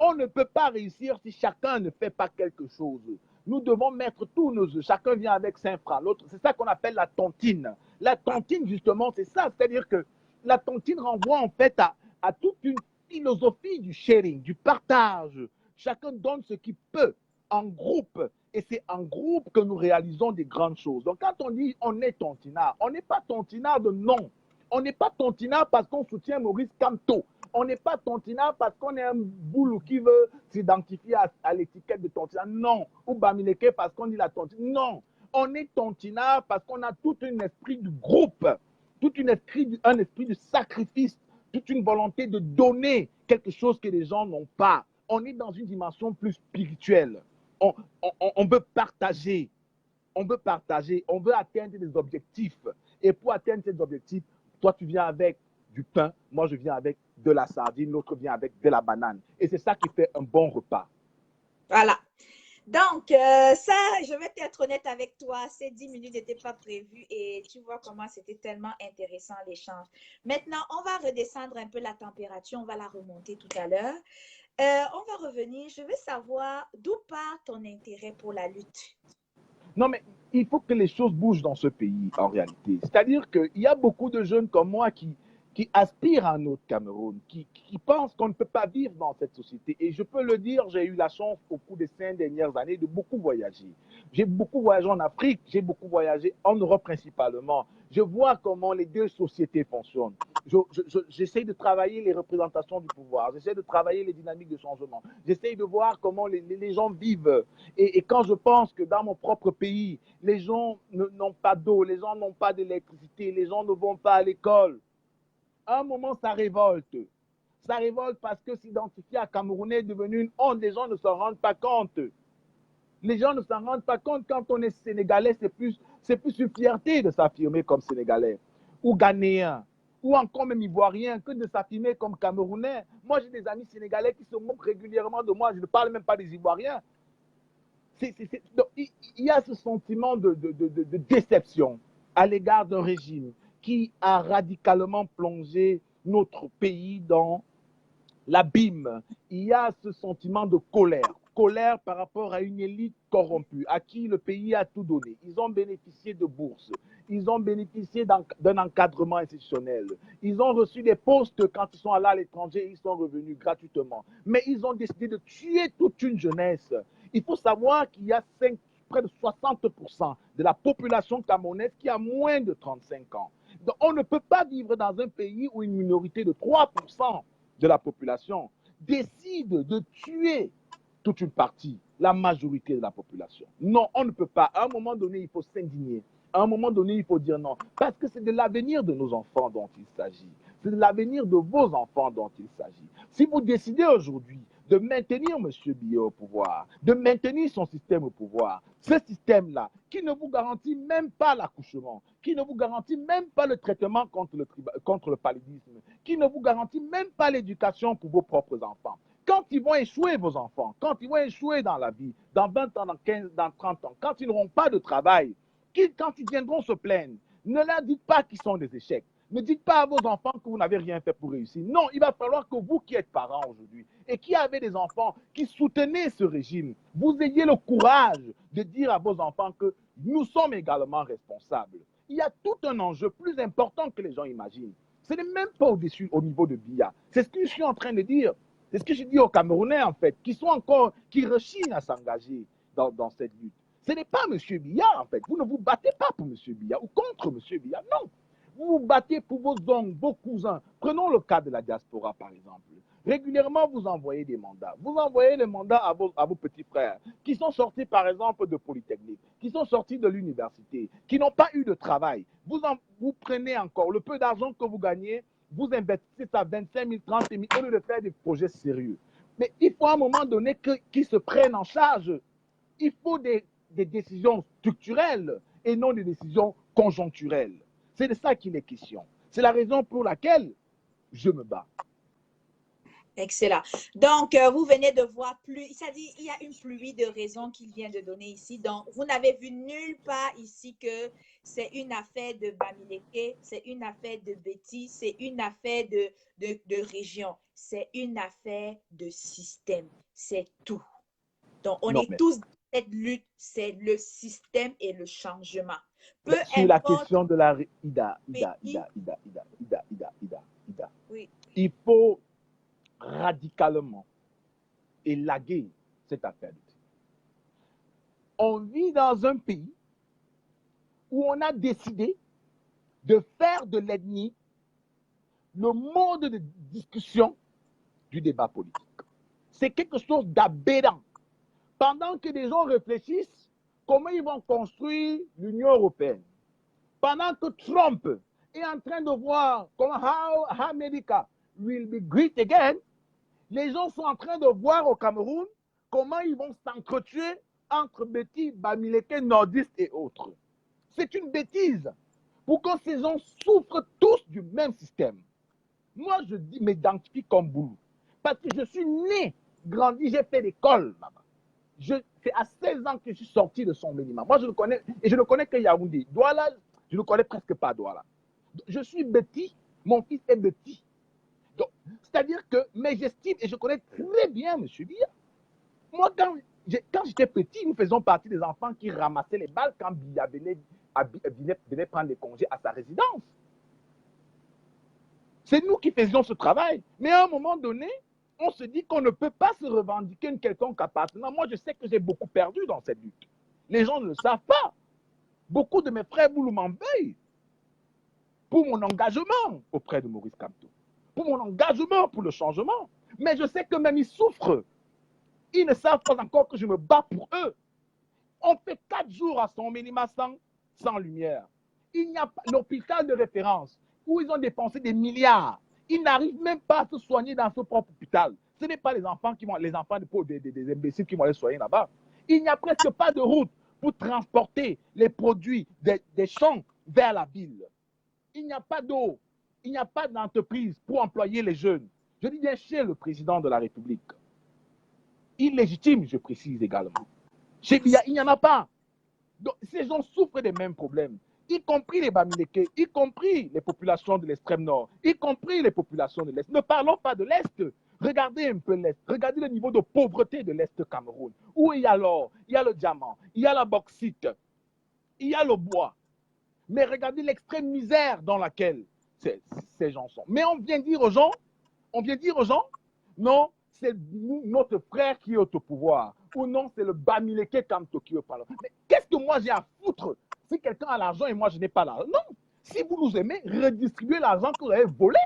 On ne peut pas réussir si chacun ne fait pas quelque chose. Nous devons mettre tous nos œufs. Chacun vient avec 5 francs. L'autre, c'est ça qu'on appelle la tontine. La tontine, justement, c'est ça. C'est-à-dire que la tontine renvoie en fait à toute une philosophie du sharing, du partage. Chacun donne ce qu'il peut en groupe. Et c'est en groupe que nous réalisons des grandes choses. Donc, quand on dit on est tontinard, on n'est pas tontinard de nom. On n'est pas tontinard parce qu'on soutient Maurice Kamto. On n'est pas tontinard parce qu'on est un boulou qui veut s'identifier à l'étiquette de tontinard. Non. Ou Bamileke parce qu'on dit la tontine. Non. On est tontinard parce qu'on a tout un esprit du groupe, un esprit de sacrifice, toute une volonté de donner quelque chose que les gens n'ont pas. On est dans une dimension plus spirituelle. On veut partager. on veut partager, on veut atteindre des objectifs. Et pour atteindre ces objectifs, toi, tu viens avec du pain, moi, je viens avec de la sardine, l'autre vient avec de la banane. Et c'est ça qui fait un bon repas. Voilà. Donc, ça, je vais être honnête avec toi, ces 10 minutes n'étaient pas prévues et tu vois comment c'était tellement intéressant l'échange. Maintenant, on va redescendre un peu la température, on va la remonter tout à l'heure. On va revenir, je veux savoir d'où part ton intérêt pour la lutte. Non, mais il faut que les choses bougent dans ce pays, en réalité. C'est-à-dire qu'il y a beaucoup de jeunes comme moi qui aspirent à un autre Cameroun, qui pensent qu'on ne peut pas vivre dans cette société. Et je peux le dire, j'ai eu la chance au cours des 5 dernières années de beaucoup voyager. J'ai beaucoup voyagé en Afrique, j'ai beaucoup voyagé en Europe principalement. Je vois comment les deux sociétés fonctionnent. J'essaie de travailler les représentations du pouvoir, j'essaie de travailler les dynamiques de changement, j'essaie de voir comment les gens vivent. Et quand je pense que dans mon propre pays, les gens n'ont pas d'eau, les gens n'ont pas d'électricité, les gens ne vont pas à l'école, à un moment, ça révolte. Ça révolte parce que s'identifier à Camerounais est devenu une honte. Les gens ne s'en rendent pas compte. Les gens ne s'en rendent pas compte. Quand on est Sénégalais, c'est plus une fierté de s'affirmer comme Sénégalais ou Ghanéen ou encore même Ivoirien que de s'affirmer comme Camerounais. Moi, j'ai des amis Sénégalais qui se moquent régulièrement de moi. Je ne parle même pas des Ivoiriens. Donc, il y a ce sentiment de déception à l'égard d'un régime qui a radicalement plongé notre pays dans l'abîme. Il y a ce sentiment de colère par rapport à une élite corrompue, à qui le pays a tout donné. Ils ont bénéficié de bourses, ils ont bénéficié d'un encadrement institutionnel, ils ont reçu des postes quand ils sont allés à l'étranger, ils sont revenus gratuitement. Mais ils ont décidé de tuer toute une jeunesse. Il faut savoir qu'il y a près de 60% de la population camerounaise qui a moins de 35 ans. Donc, on ne peut pas vivre dans un pays où une minorité de 3% de la population décide de tuer toute une partie, la majorité de la population. Non, on ne peut pas. À un moment donné, il faut s'indigner. À un moment donné, il faut dire non. Parce que c'est de l'avenir de nos enfants dont il s'agit. C'est de l'avenir de vos enfants dont il s'agit. Si vous décidez aujourd'hui de maintenir M. Biya au pouvoir, de maintenir son système au pouvoir, ce système-là, qui ne vous garantit même pas l'accouchement, qui ne vous garantit même pas le traitement contre le paludisme, qui ne vous garantit même pas l'éducation pour vos propres enfants. Quand ils vont échouer, vos enfants, quand ils vont échouer dans la vie, dans 20 ans, dans 15, dans 30 ans, quand ils n'auront pas de travail, quand ils viendront se plaindre, ne leur dites pas qu'ils sont des échecs. Ne dites pas à vos enfants que vous n'avez rien fait pour réussir. Non, il va falloir que vous qui êtes parents aujourd'hui et qui avez des enfants qui soutenez ce régime, vous ayez le courage de dire à vos enfants que nous sommes également responsables. Il y a tout un enjeu plus important que les gens imaginent. Ce n'est même pas au-dessus, au niveau de Biya. C'est ce que je suis en train de dire. C'est ce que je dis aux Camerounais, en fait, qui rechignent à s'engager dans cette lutte. Ce n'est pas M. Biya, en fait. Vous ne vous battez pas pour M. Biya ou contre M. Biya, non. Vous vous battez pour vos oncles, vos cousins. Prenons le cas de la diaspora, par exemple. Régulièrement, vous envoyez des mandats. Vous envoyez les mandats à vos petits frères qui sont sortis, par exemple, de Polytechnique, qui sont sortis de l'université, qui n'ont pas eu de travail. Vous prenez encore le peu d'argent que vous gagnez, vous investissez ça 25 000, 30 000 au lieu de faire des projets sérieux. Mais il faut à un moment donné qu'ils se prennent en charge. Il faut des décisions structurelles et non des décisions conjoncturelles. C'est de ça qu'il est question. C'est la raison pour laquelle je me bats. Excellent. Donc, vous venez de voir c'est-à-dire il y a une pluie de raisons qu'il vient de donner ici. Donc, vous n'avez vu nulle part ici que c'est une affaire de Bamileke, c'est une affaire de Betty, c'est une affaire de région. C'est une affaire de système. C'est tout. Donc, on est tous dans cette lutte, c'est le système et le changement. Peu sur la question de la Ida. Oui. Il faut radicalement élaguer cette affaire. On vit dans un pays où on a décidé de faire de l'ethnie le mode de discussion du débat politique. C'est quelque chose d'aberrant. Pendant que des gens réfléchissent comment ils vont construire l'Union européenne, pendant que Trump est en train de voir comment how America will be great again, les gens sont en train de voir au Cameroun comment ils vont s'entretuer entre Betty, Bamileke, nordistes et autres. C'est une bêtise. Pourquoi ces gens souffrent tous du même système? Moi, je m'identifie comme Boulou. Parce que je suis né, grandi, j'ai fait l'école là-bas. C'est à 16 ans que je suis sorti de son minimum. Moi, je ne connais, et je ne connais que Yaoundé. Douala, je ne connais presque pas Douala. Je suis Betty, mon fils est Betty. C'est-à-dire que, mais j'estime et je connais très bien M. Biya. Moi, quand j'étais petit, nous faisions partie des enfants qui ramassaient les balles quand Biya venait prendre des congés à sa résidence. C'est nous qui faisions ce travail. Mais à un moment donné, on se dit qu'on ne peut pas se revendiquer une quelconque appartenance. Moi, je sais que j'ai beaucoup perdu dans cette lutte. Les gens ne le savent pas. Beaucoup de mes frères Boulou m'en veuillent pour mon engagement auprès de Maurice Kamto, pour mon engagement pour le changement. Mais je sais que même ils souffrent. Ils ne savent pas encore que je me bats pour eux. On fait 4 jours à son minima sans lumière. Il n'y a pas l'hôpital de référence où ils ont dépensé des milliards. Ils n'arrivent même pas à se soigner dans ce propre hôpital. Ce n'est pas les enfants des imbéciles qui vont aller soigner là-bas. Il n'y a presque pas de route pour transporter les produits des champs vers la ville. Il n'y a pas d'eau. Il n'y a pas d'entreprise pour employer les jeunes. Je dis bien chez le président de la République. Illégitime, je précise également. Chez Biya, il n'y en a pas. Donc, ces gens souffrent des mêmes problèmes, y compris les Bamileke, y compris les populations de l'extrême nord, y compris les populations de l'Est. Ne parlons pas de l'Est. Regardez un peu l'Est. Regardez le niveau de pauvreté de l'Est du Cameroun. Où il y a l'or, il y a le diamant, il y a la bauxite, il y a le bois. Mais regardez l'extrême misère dans laquelle ces gens sont. Mais on vient dire aux gens, non, c'est notre frère qui est au pouvoir. Ou non, c'est le Bamileke Kamto qui est au pouvoir. Mais qu'est-ce que moi j'ai à foutre si quelqu'un a l'argent et moi je n'ai pas l'argent? Non. Si vous nous aimez, redistribuez l'argent que vous avez volé.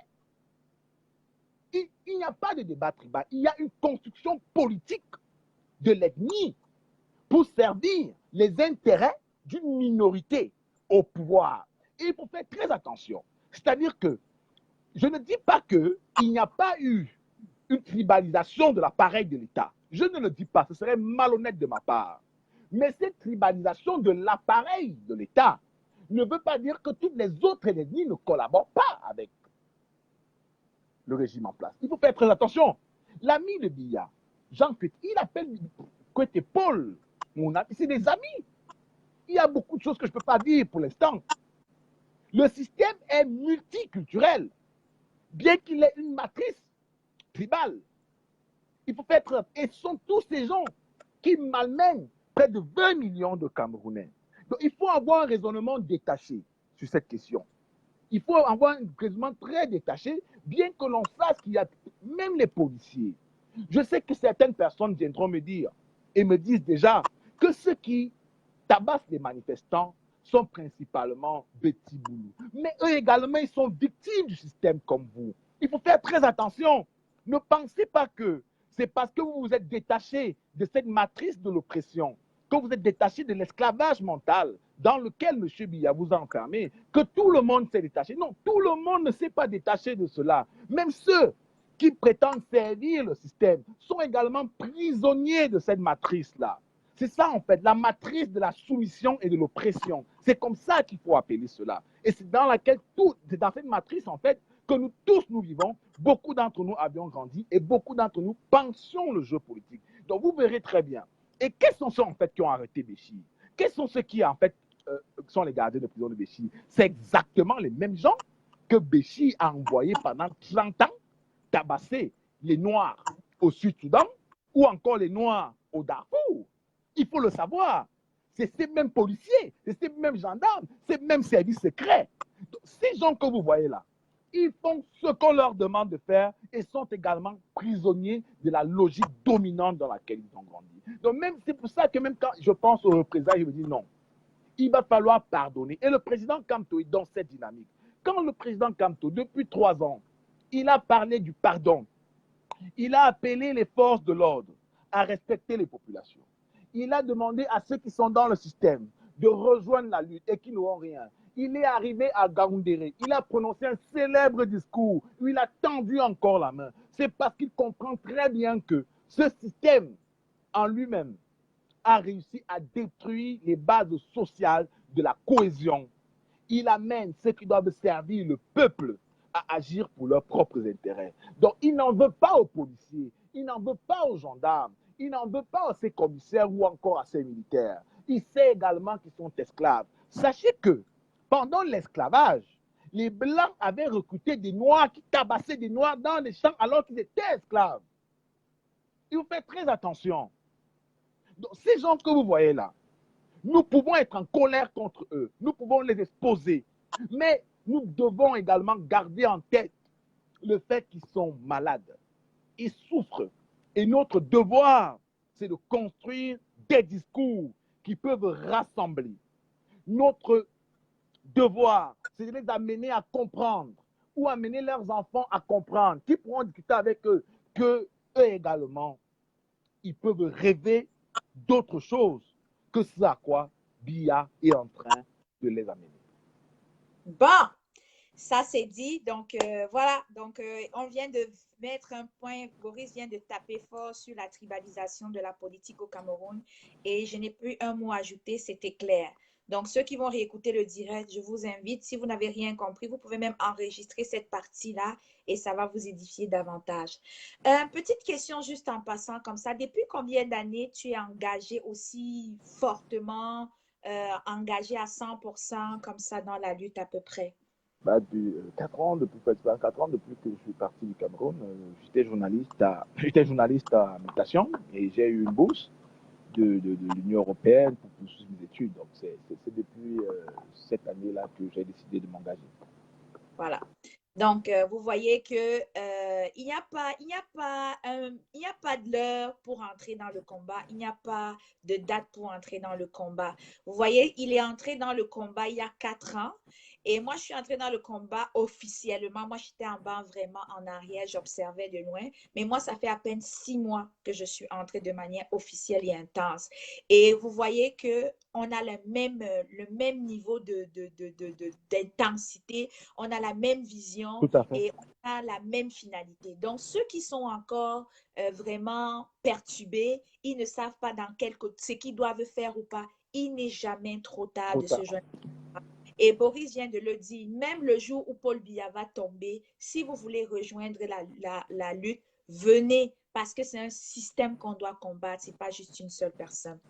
Il n'y a pas de débat tribal. Il y a une construction politique de l'ethnie pour servir les intérêts d'une minorité au pouvoir. Et il faut faire très attention. C'est-à-dire que je ne dis pas qu'il n'y a pas eu une tribalisation de l'appareil de l'État. Je ne le dis pas, ce serait malhonnête de ma part. Mais cette tribalisation de l'appareil de l'État ne veut pas dire que toutes les autres ethnies ne collaborent pas avec le régime en place. Il faut faire très attention. L'ami de Biya, Jean Kwete, il appelle Kwete Paul, mon ami, c'est des amis. Il y a beaucoup de choses que je ne peux pas dire pour l'instant. Le système est multiculturel, bien qu'il ait une matrice tribale. Il faut faire très... Et ce sont tous ces gens qui malmènent près de 20 millions de Camerounais. Donc il faut avoir un raisonnement détaché sur cette question. Il faut avoir un raisonnement très détaché, bien que l'on sache qu'il y a même les policiers. Je sais que certaines personnes viendront me dire et me disent déjà que ceux qui tabassent les manifestants sont principalement Betty Boulou. Mais eux également, ils sont victimes du système comme vous. Il faut faire très attention. Ne pensez pas que c'est parce que vous vous êtes détaché de cette matrice de l'oppression, que vous êtes détaché de l'esclavage mental dans lequel M. Biya vous a enfermé, que tout le monde s'est détaché. Non, tout le monde ne s'est pas détaché de cela. Même ceux qui prétendent servir le système sont également prisonniers de cette matrice-là. C'est ça, en fait, la matrice de la soumission et de l'oppression. C'est comme ça qu'il faut appeler cela. Et c'est dans cette matrice, en fait, que nous tous nous vivons. Beaucoup d'entre nous avions grandi et beaucoup d'entre nous pensions le jeu politique. Donc, vous verrez très bien. Et quels sont ceux, en fait, qui ont arrêté Béchir? Quels sont ceux qui, en fait, sont les gardiens de prison de Béchir? C'est exactement les mêmes gens que Béchir a envoyés pendant 30 ans tabasser les Noirs au Sud-Soudan ou encore les Noirs au Darfour. Il faut le savoir. C'est ces mêmes policiers, c'est ces mêmes gendarmes, ces mêmes services secrets. Donc, ces gens que vous voyez là, ils font ce qu'on leur demande de faire et sont également prisonniers de la logique dominante dans laquelle ils ont grandi. Donc même c'est pour ça que même quand je pense au représailles, je me dis non, il va falloir pardonner. Et le président Kamto est dans cette dynamique. Quand le président Kamto, depuis 3 ans, il a parlé du pardon, il a appelé les forces de l'ordre à respecter les populations. Il a demandé à ceux qui sont dans le système de rejoindre la lutte et qui n'auront rien. Il est arrivé à Gaoundéré. Il a prononcé un célèbre discours où il a tendu encore la main. C'est parce qu'il comprend très bien que ce système en lui-même a réussi à détruire les bases sociales de la cohésion. Il amène ceux qui doivent servir le peuple à agir pour leurs propres intérêts. Donc, il n'en veut pas aux policiers, il n'en veut pas aux gendarmes, il n'en veut pas à ses commissaires ou encore à ses militaires. Il sait également qu'ils sont esclaves. Sachez que pendant l'esclavage, les Blancs avaient recruté des Noirs qui tabassaient des Noirs dans les champs alors qu'ils étaient esclaves. Il faut faire très attention. Donc, ces gens que vous voyez là, nous pouvons être en colère contre eux, nous pouvons les exposer, mais nous devons également garder en tête le fait qu'ils sont malades, ils souffrent. Et notre devoir, c'est de construire des discours qui peuvent rassembler. Notre devoir, c'est de les amener à comprendre ou amener leurs enfants à comprendre, qui pourront discuter avec eux, que eux également, ils peuvent rêver d'autre chose que ce à quoi Biya est en train de les amener. Bon, ça c'est dit. Donc, voilà. Donc, on vient de mettre un point. Boris vient de taper fort sur la tribalisation de la politique au Cameroun. Et je n'ai plus un mot à ajouter. C'était clair. Donc, ceux qui vont réécouter le direct, je vous invite. Si vous n'avez rien compris, vous pouvez même enregistrer cette partie-là et ça va vous édifier davantage. Petite question juste en passant comme ça. Depuis combien d'années tu es engagé aussi fortement, engagé à 100% comme ça dans la lutte à peu près? Bah, 4 ans, depuis 4 ans depuis que je suis parti du Cameroun, j'étais journaliste à Mutation et j'ai eu une bourse de l'Union européenne pour poursuivre mes études. Donc, c'est depuis cette année-là que j'ai décidé de m'engager. Voilà. Donc, vous voyez que il n'y a pas de l'heure pour entrer dans le combat. Il n'y a pas de date pour entrer dans le combat. Vous voyez, il est entré dans le combat il y a 4 ans. Et moi, je suis entrée dans le combat officiellement. Moi, j'étais en bas vraiment en arrière. J'observais de loin. Mais moi, ça fait à peine 6 mois que je suis entrée de manière officielle et intense. Et vous voyez qu'on a le même niveau d'intensité. On a la même vision Tout à fait. et on a la même finalité. Donc, ceux qui sont encore vraiment perturbés, ils ne savent pas dans quel côté, ce qu'ils doivent faire ou pas. Il n'est jamais trop tard de se joindre. Et Boris vient de le dire, même le jour où Paul Biya va tomber, si vous voulez rejoindre la lutte, venez, parce que c'est un système qu'on doit combattre, ce n'est pas juste une seule personne.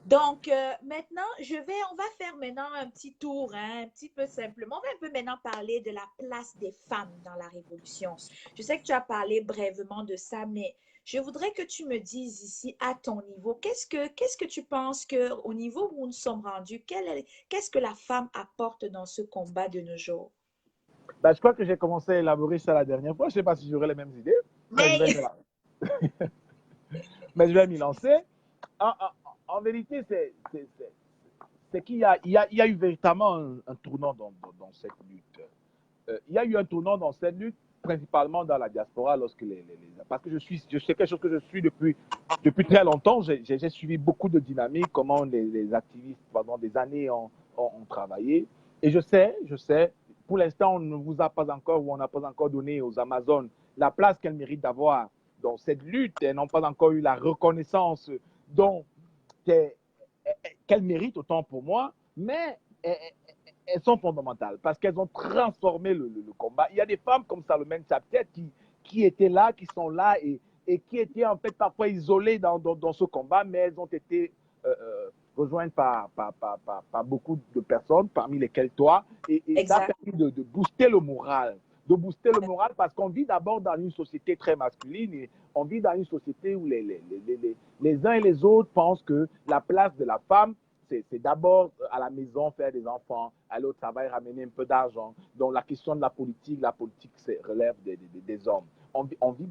Donc, maintenant, on va faire maintenant un petit tour, hein, un petit peu simplement. On va un peu maintenant parler de la place des femmes dans la Révolution. Je sais que tu as parlé brièvement de ça, mais je voudrais que tu me dises ici, à ton niveau, qu'est-ce que tu penses qu'au niveau où nous sommes rendus, qu'est-ce que la femme apporte dans ce combat de nos jours? Bah, je crois que j'ai commencé à élaborer ça la dernière fois. Je ne sais pas si j'aurai les mêmes idées, mais je vais m'y lancer. En vérité, c'est qu'il y a eu véritablement un tournant dans cette lutte. Il y a eu un tournant dans cette lutte, principalement dans la diaspora, parce que c'est quelque chose que je suis depuis très longtemps. J'ai suivi beaucoup de dynamiques, comment les activistes pendant des années ont travaillé. Et je sais, pour l'instant, on ne vous a pas encore, ou on n'a pas encore donné aux Amazones la place qu'elles méritent d'avoir dans cette lutte. Elles n'ont pas encore eu la reconnaissance qu'elles méritent, autant pour moi, mais elles sont fondamentales parce qu'elles ont transformé le combat. Il y a des femmes comme Salomé Chaptet qui étaient là, qui sont là et qui étaient en fait parfois isolées dans ce combat, mais elles ont été rejointes par beaucoup de personnes, parmi lesquelles toi, et ça a permis de booster le moral. Parce qu'on vit d'abord dans une société très masculine et on vit dans une société où les uns et les autres pensent que la place de la femme, c'est d'abord à la maison faire des enfants, aller au travail, ramener un peu d'argent. Donc la question de la politique relève des hommes. On vit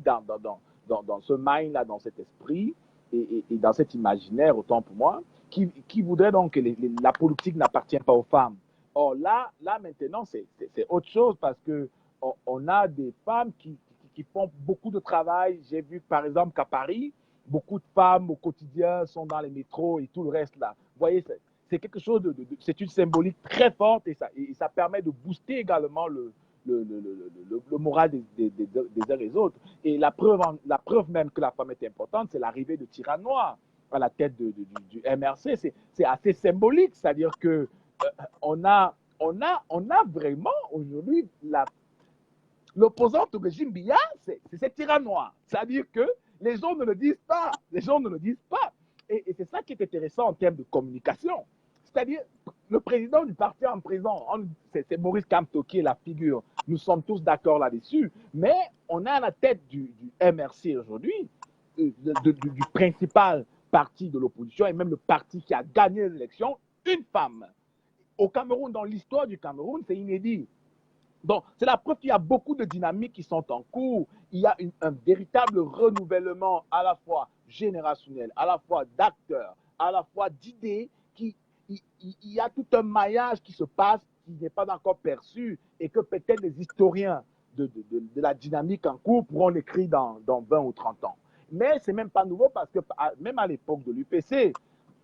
dans ce mind-là, dans cet esprit et dans cet imaginaire, autant pour moi, qui voudrait donc que la politique n'appartient pas aux femmes. Or là maintenant, c'est autre chose parce que on a des femmes qui font beaucoup de travail. J'ai vu par exemple qu'à Paris, beaucoup de femmes au quotidien sont dans les métros et tout le reste là. Vous voyez, c'est quelque chose c'est une symbolique très forte et ça permet de booster également le moral des uns et des autres. Et la preuve même que la femme est importante, c'est l'arrivée de Tiranoir. à la tête du MRC. C'est assez symbolique, c'est-à-dire que on a vraiment aujourd'hui l'opposante au régime Biya, c'est cette tyran noir. C'est-à-dire que les gens ne le disent pas. Les gens ne le disent pas. Et c'est ça qui est intéressant en termes de communication. C'est-à-dire, le président du parti en prison, c'est Maurice Kamto qui est la figure. Nous sommes tous d'accord là-dessus. Mais on a à la tête du MRC aujourd'hui, du principal parti de l'opposition et même le parti qui a gagné l'élection, une femme. Au Cameroun, dans l'histoire du Cameroun, c'est inédit. Donc, c'est la preuve qu'il y a beaucoup de dynamiques qui sont en cours. Il y a un véritable renouvellement à la fois générationnel, à la fois d'acteurs, à la fois d'idées. Il y a tout un maillage qui se passe qui n'est pas encore perçu et que peut-être les historiens de la dynamique en cours pourront l'écrire dans 20 ou 30 ans. Mais ce n'est même pas nouveau parce que même à l'époque de l'UPC,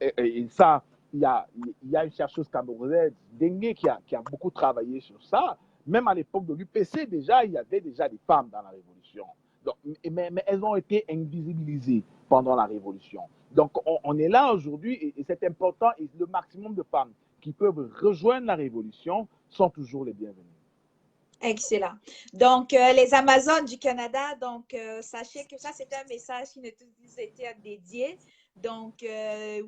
et ça, il y a une chercheuse camerounaise, Dengue, qui a beaucoup travaillé sur ça. Même à l'époque de l'UPC, déjà, il y avait déjà des femmes dans la Révolution. Donc, mais elles ont été invisibilisées pendant la Révolution. Donc, on est là aujourd'hui et c'est important. Et le maximum de femmes qui peuvent rejoindre la Révolution sont toujours les bienvenues. Excellent. Donc, les Amazones du Canada, donc, sachez que ça, c'est un message qui nous a été dédié. Donc,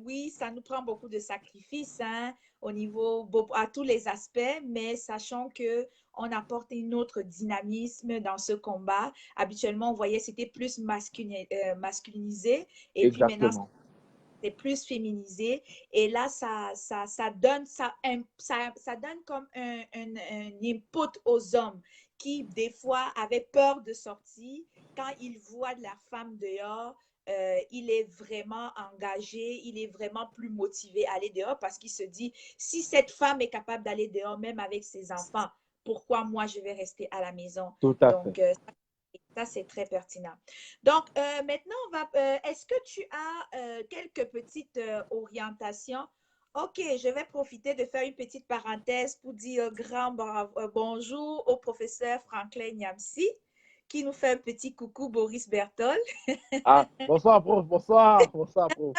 oui, ça nous prend beaucoup de sacrifices hein, au niveau, à tous les aspects, mais sachant qu'on apporte un autre dynamisme dans ce combat. Habituellement, on voyait c'était plus masculinisé et puis maintenant, c'est plus féminisé. Et là, ça donne comme un input aux hommes qui, des fois, avaient peur de sortir. Quand ils voient de la femme dehors, il est vraiment engagé, il est vraiment plus motivé à aller dehors parce qu'il se dit, si cette femme est capable d'aller dehors, même avec ses enfants, pourquoi moi, je vais rester à la maison? Tout à fait. Ça, c'est très pertinent. Donc, maintenant, est-ce que tu as quelques petites orientations? OK, je vais profiter de faire une petite parenthèse pour dire bonjour au professeur Franklin Nyamsi, qui nous fait un petit coucou, Boris Bertol. Ah, bonsoir, prof. Bonsoir, prof.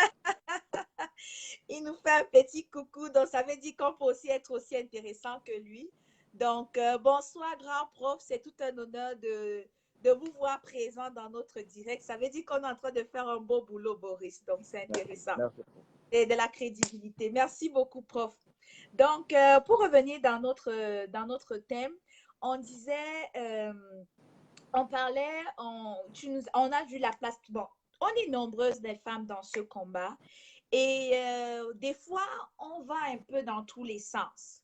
Il nous fait un petit coucou, donc ça veut dire qu'on peut aussi être aussi intéressant que lui. Donc, bonsoir, grand prof. C'est tout un honneur de vous voir présent dans notre direct. Ça veut dire qu'on est en train de faire un beau boulot, Boris. Donc, c'est intéressant. Merci. Et de la crédibilité. Merci beaucoup, prof. Donc, pour revenir dans notre thème, on disait, on parlait, on a vu la place. Bon, on est nombreuses des femmes dans ce combat. Et des fois, on va un peu dans tous les sens.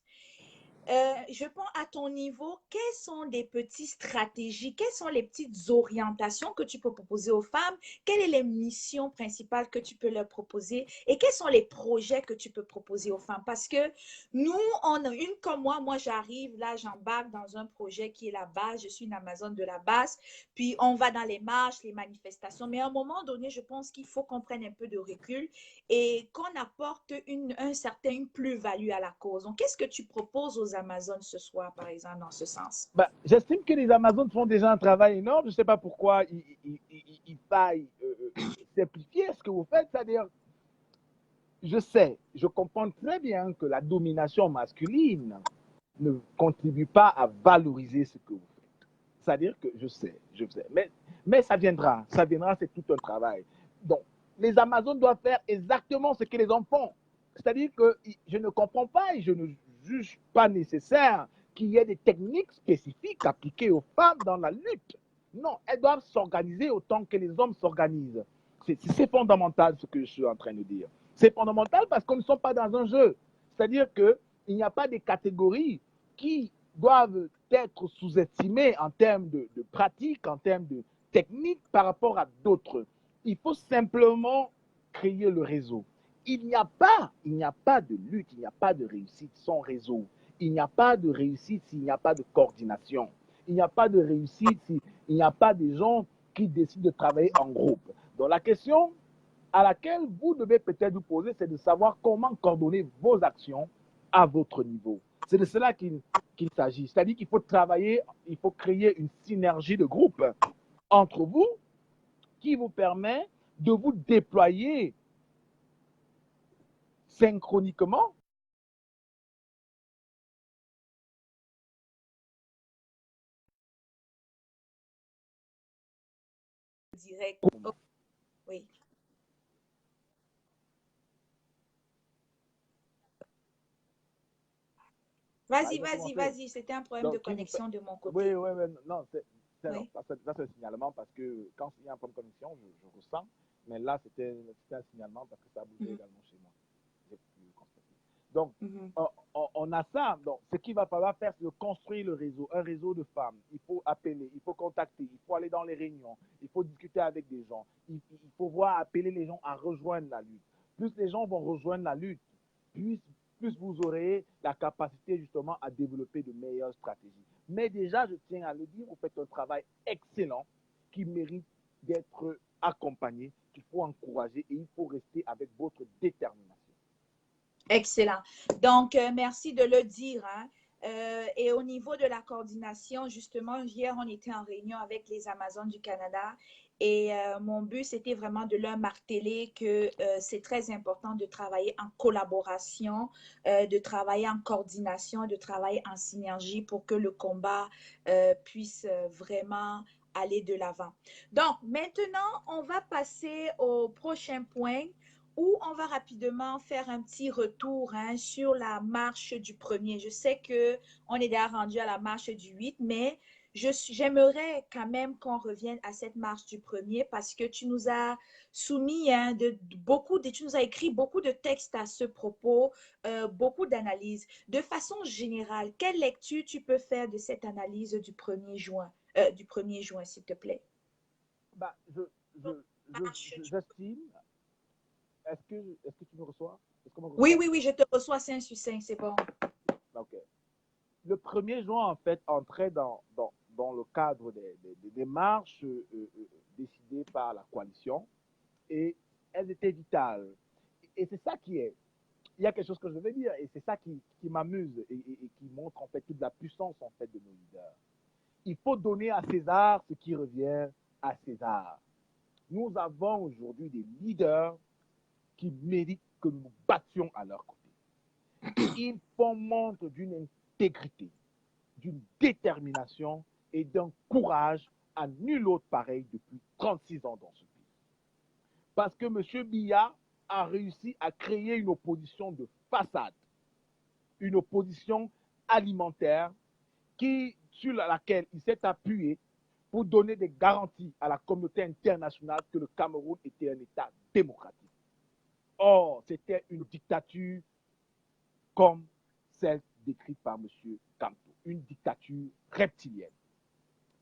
Je pense à ton niveau, quelles sont des petites stratégies, quelles sont les petites orientations que tu peux proposer aux femmes? Quelles sont les missions principales que tu peux leur proposer? Et quels sont les projets que tu peux proposer aux femmes? Parce que nous, on a une comme moi j'arrive, là, j'embarque dans un projet qui est la base, je suis une Amazone de la base, puis on va dans les marches, les manifestations, mais à un moment donné, je pense qu'il faut qu'on prenne un peu de recul et qu'on apporte un certain plus-value à la cause. Donc, qu'est-ce que tu proposes aux Amazones ce soir, par exemple, dans ce sens? J'estime que les Amazones font déjà un travail énorme. Je ne sais pas pourquoi il faille simplifier ce que vous faites. C'est-à-dire, je comprends très bien que la domination masculine ne contribue pas à valoriser ce que vous faites. C'est-à-dire que je sais. Mais ça viendra, c'est tout un travail. Donc, les Amazones doivent faire exactement ce que les hommes font. C'est-à-dire que je ne comprends pas et je ne juge pas nécessaire qu'il y ait des techniques spécifiques appliquées aux femmes dans la lutte. Non, elles doivent s'organiser autant que les hommes s'organisent. C'est fondamental ce que je suis en train de dire. C'est fondamental parce qu'on ne sont pas dans un jeu. C'est-à-dire qu'il n'y a pas des catégories qui doivent être sous-estimées en termes de pratique, en termes de technique par rapport à d'autres. Il faut simplement créer le réseau. Il n'y a pas de lutte, il n'y a pas de réussite sans réseau. Il n'y a pas de réussite s'il n'y a pas de coordination. Il n'y a pas de réussite s'il n'y a pas des gens qui décident de travailler en groupe. Donc la question à laquelle vous devez peut-être vous poser, c'est de savoir comment coordonner vos actions à votre niveau. C'est de cela qu'il s'agit. C'est-à-dire qu'il faut travailler, il faut créer une synergie de groupe entre vous qui vous permet de vous déployer synchroniquement. Direct. Oh, oui. Bah, Vas-y, ils ont vas-y, commencé. vas-y. C'était un problème de Donc, qui vous fait... connexion de mon Oui, côté. oui, oui, non, non, Oui. ça c'est un signalement parce que quand il y a un problème de connexion, je ressens. Mais là, c'était un signalement parce que ça a bougé Mhm, également chez moi. J'ai pu constater. Donc, mhm. on a ça. Donc, ce qu'il va falloir faire, c'est de construire le réseau, un réseau de femmes. Il faut appeler, il faut contacter, il faut aller dans les réunions, il faut discuter avec des gens. Il faut voir, appeler les gens à rejoindre la lutte. Plus les gens vont rejoindre la lutte, plus, plus vous aurez la capacité justement à développer de meilleures stratégies. Mais déjà, je tiens à le dire, vous faites un travail excellent qui mérite d'être accompagné, qu'il faut encourager et il faut rester avec votre détermination. Excellent. Donc, merci de le dire. Hein. Et au niveau de la coordination, justement, hier, on était en réunion avec les Amazones du Canada et mon but, c'était vraiment de leur marteler que c'est très important de travailler en collaboration, de travailler en coordination, de travailler en synergie pour que le combat puisse vraiment aller de l'avant. Donc, maintenant, on va passer au prochain point où on va rapidement faire un petit retour hein, sur la marche du premier. Je sais qu'on est déjà rendu à la marche du 8, mais j'aimerais quand même qu'on revienne à cette marche du premier parce que tu nous as soumis hein, tu nous as écrit beaucoup de textes à ce propos, beaucoup d'analyses. De façon générale, quelle lecture tu peux faire de cette analyse du 1er juin, s'il te plaît? Bah, j'estime. Est-ce que tu me reçois? Est-ce qu'on me Oui, reçoit? oui, oui, je te reçois 5 sur 5, c'est bon. Ok. Le 1er juin, en fait, entrait dans le cadre des marches décidées par la coalition et elles étaient vitales. Et c'est ça qui est. Il y a quelque chose que je veux dire et c'est ça qui m'amuse et qui montre en fait toute la puissance en fait de nos leaders. Il faut donner à César ce qui revient à César. Nous avons aujourd'hui des leaders qui méritent que nous nous battions à leur côté. Ils font montre d'une intégrité, d'une détermination et d'un courage à nul autre pareil depuis 36 ans dans ce pays. Parce que M. Biya a réussi à créer une opposition de façade, une opposition alimentaire sur laquelle il s'est appuyé pour donner des garanties à la communauté internationale que le Cameroun était un État démocratique. Or, c'était une dictature comme celle décrite par M. Kamto, une dictature reptilienne.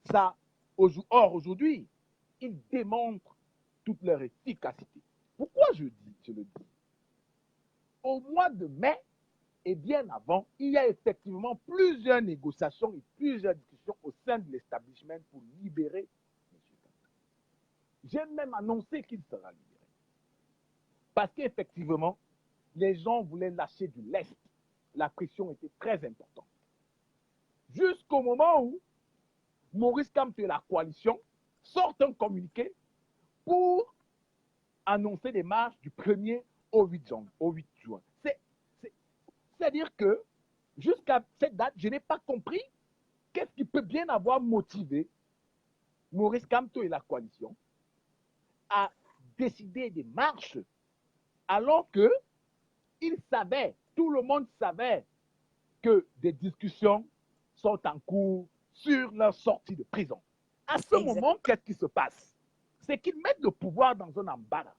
Ça, or, aujourd'hui, ils démontrent toute leur efficacité. Pourquoi je le dis? Au mois de mai, et bien avant, il y a effectivement plusieurs négociations et plusieurs discussions au sein de l'établissement pour libérer M. Kamto. J'ai même annoncé qu'il sera libéré. Parce qu'effectivement, les gens voulaient lâcher du lest. La pression était très importante. Jusqu'au moment où Maurice Kamto et la coalition sortent un communiqué pour annoncer des marches du 1er au 8 juin. C'est-à-dire que jusqu'à cette date, je n'ai pas compris qu'est-ce qui peut bien avoir motivé Maurice Kamto et la coalition à décider des marches alors qu'ils savaient, tout le monde savait que des discussions sont en cours sur leur sortie de prison. À ce Exact. moment, qu'est-ce qui se passe? C'est qu'ils mettent le pouvoir dans un embarras.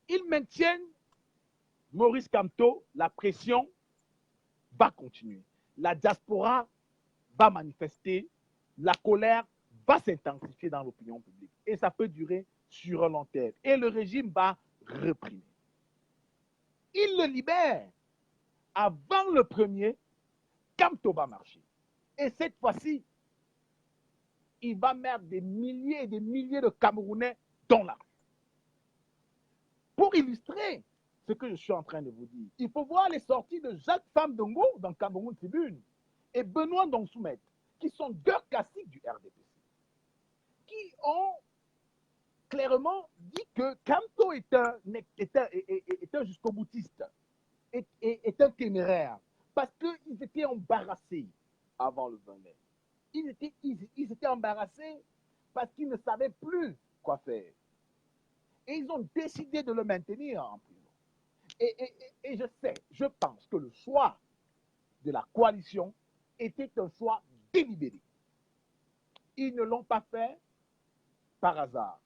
Ils maintiennent Maurice Kamto, la pression va continuer. La diaspora va manifester, la colère va s'intensifier dans l'opinion publique. Et ça peut durer sur un long terme. Et le régime va réprimer. Il le libère. Avant le 1er, Kamto va marcher. Et cette fois-ci, il va mettre des milliers et des milliers de Camerounais dans la rue. Pour illustrer ce que je suis en train de vous dire, il faut voir les sorties de Jacques Famdongo dans Cameroun Tribune et Benoît Donsoumet, qui sont deux classiques du RDPC, qui ont clairement dit que Camto est un jusqu'au boutiste, est un téméraire, parce qu'ils étaient embarrassés avant le 20 mai. Ils étaient embarrassés parce qu'ils ne savaient plus quoi faire. Et ils ont décidé de le maintenir en prison. Et je pense que le choix de la coalition était un choix délibéré. Ils ne l'ont pas fait par hasard.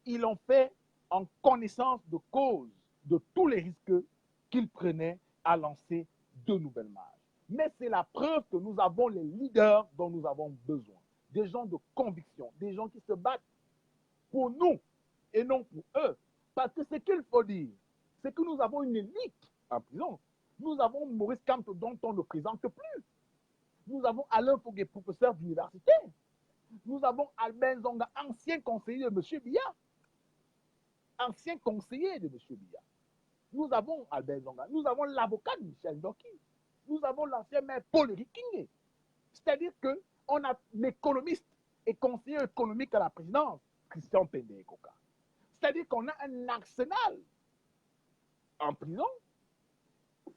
Ils l'ont fait en connaissance de cause de tous les risques qu'ils prenaient à lancer de nouvelles marches. Mais c'est la preuve que nous avons les leaders dont nous avons besoin. Des gens de conviction, des gens qui se battent pour nous et non pour eux. Parce que ce qu'il faut dire, c'est que nous avons une élite en prison. Nous avons Maurice Kamto dont on ne présente plus. Nous avons Alain Foguet, professeur d'université. Nous avons Albert Zonga, ancien conseiller de M. Biya. Ancien conseiller de M. Biya. Nous avons Albert Zonga. Nous avons l'avocat de Michel Ndoki. Nous avons l'ancien maire Paul Rikingue. C'est-à-dire qu'on a l'économiste et conseiller économique à la présidence, Christian Pende-Ekoka. C'est-à-dire qu'on a un arsenal en prison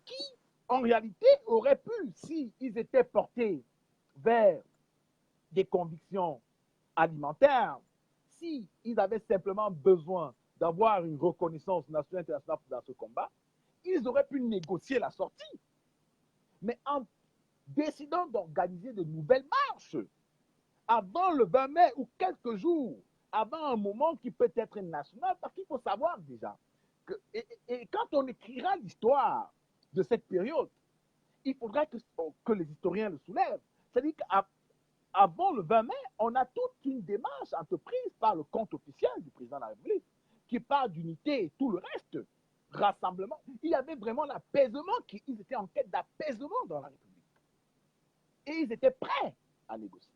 qui, en réalité, aurait pu, s'ils étaient portés vers des convictions alimentaires, s'ils avaient simplement besoin d'avoir une reconnaissance nationale et internationale dans ce combat, ils auraient pu négocier la sortie. Mais en décidant d'organiser de nouvelles marches avant le 20 mai ou quelques jours avant un moment qui peut être national, parce qu'il faut savoir déjà que, et quand on écrira l'histoire de cette période, il faudra que les historiens le soulèvent. C'est-à-dire qu'avant le 20 mai, on a toute une démarche entreprise par le compte officiel du président de la République qui parle d'unité et tout le reste, rassemblement. Il y avait vraiment l'apaisement, ils étaient en quête d'apaisement dans la République. Et ils étaient prêts à négocier.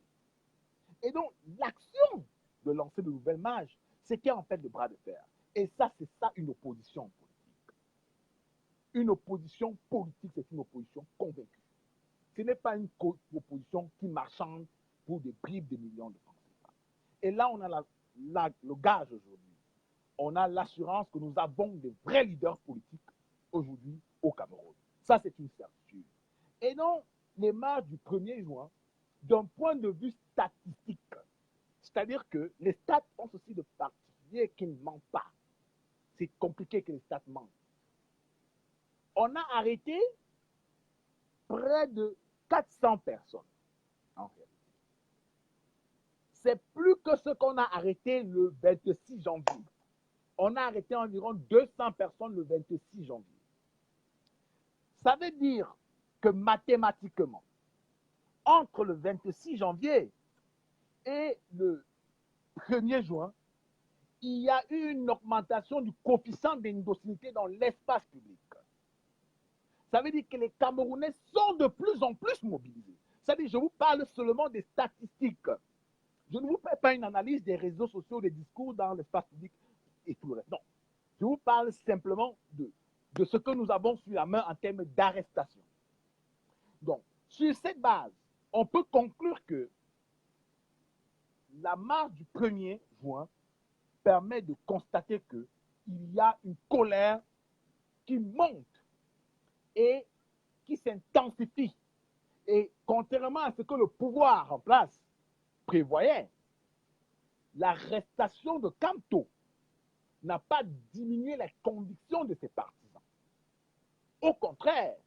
Et donc, l'action de lancer de nouvelles marches, c'était en fait le bras de fer. Et ça, c'est ça une opposition politique. Une opposition politique, c'est une opposition convaincue. Ce n'est pas une opposition qui marchande pour des bribes de millions de francs. Et là, on a le gage aujourd'hui. On a l'assurance que nous avons des vrais leaders politiques aujourd'hui au Cameroun. Ça, c'est une certitude. Et donc, les marches du 1er juin, d'un point de vue statistique, c'est-à-dire que les stats ont ceci de particulier qu'ils ne mentent pas. C'est compliqué que les stats mentent. On a arrêté près de 400 personnes, en fait. C'est plus que ce qu'on a arrêté le 26 janvier. On a arrêté environ 200 personnes le 26 janvier. Ça veut dire que mathématiquement, entre le 26 janvier et le 1er juin, il y a eu une augmentation du coefficient d'indocilité dans l'espace public. Ça veut dire que les Camerounais sont de plus en plus mobilisés. Ça veut dire que je vous parle seulement des statistiques. Je ne vous fais pas une analyse des réseaux sociaux, des discours dans l'espace public et tout le reste. Non. Je vous parle simplement de ce que nous avons sur la main en termes d'arrestation. Donc, sur cette base, on peut conclure que la marche du 1er juin permet de constater qu'il y a une colère qui monte et qui s'intensifie. Et contrairement à ce que le pouvoir en place prévoyait, l'arrestation de Kamto n'a pas diminué la conviction de ses partisans. Au contraire,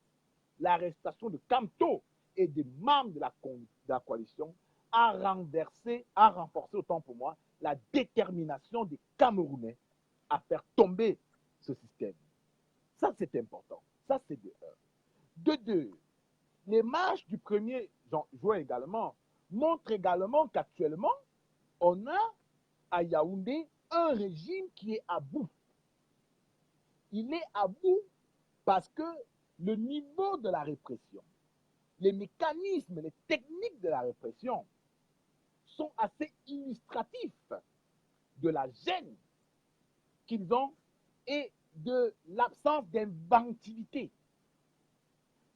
l'arrestation de Kamto et des membres de la coalition a renforcé autant pour moi la détermination des Camerounais à faire tomber ce système. Ça, c'est important. Ça, c'est de un. De deux, les marches du 1er juin également montrent également qu'actuellement, on a à Yaoundé un régime qui est à bout. Il est à bout parce que le niveau de la répression, les mécanismes, les techniques de la répression sont assez illustratifs de la gêne qu'ils ont et de l'absence d'inventivité.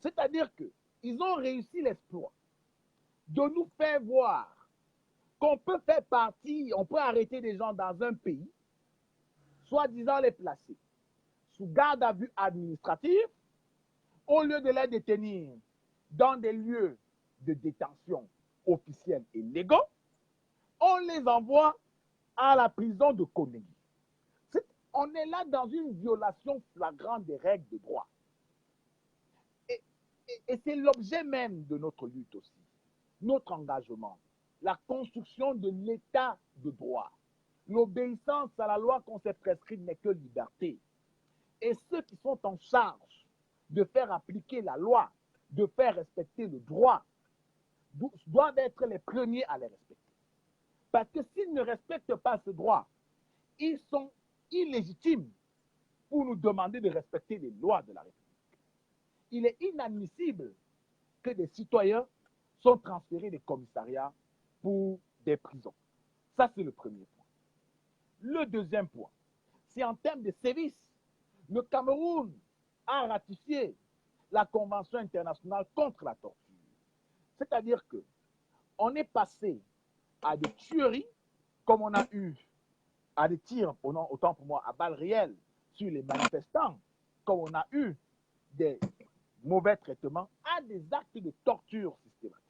C'est-à-dire qu'ils ont réussi l'exploit de nous faire voir qu'on peut faire partie, on peut arrêter des gens dans un pays soi-disant les placer sous garde à vue administrative, au lieu de les détenir dans des lieux de détention officiels et légaux, on les envoie à la prison de Konegi. On est là dans une violation flagrante des règles de droit. Et c'est l'objet même de notre lutte aussi, notre engagement, la construction de l'état de droit. L'obéissance à la loi qu'on s'est prescrite n'est que liberté. Et ceux qui sont en charge de faire appliquer la loi, de faire respecter le droit, doivent être les premiers à les respecter. Parce que s'ils ne respectent pas ce droit, ils sont illégitimes pour nous demander de respecter les lois de la République. Il est inadmissible que des citoyens sont transférés des commissariats pour des prisons. Ça, c'est le premier point. Le deuxième point, c'est en termes de services. Le Cameroun a ratifié la Convention internationale contre la torture. C'est-à-dire qu'on est passé à des tueries, comme on a eu à des tirs, autant pour moi, à balles réelles sur les manifestants, comme on a eu des mauvais traitements, à des actes de torture systématique.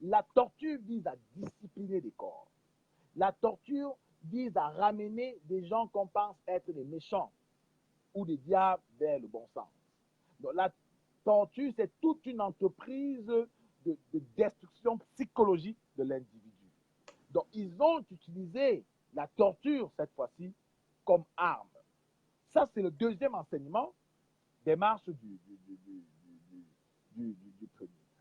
La torture vise à discipliner des corps. La torture vise à ramener des gens qu'on pense être des méchants ou des diables vers le bon sens. Donc, la torture, c'est toute une entreprise de destruction psychologique de l'individu. Donc, ils ont utilisé la torture, cette fois-ci, comme arme. Ça, c'est le deuxième enseignement des marches du premier.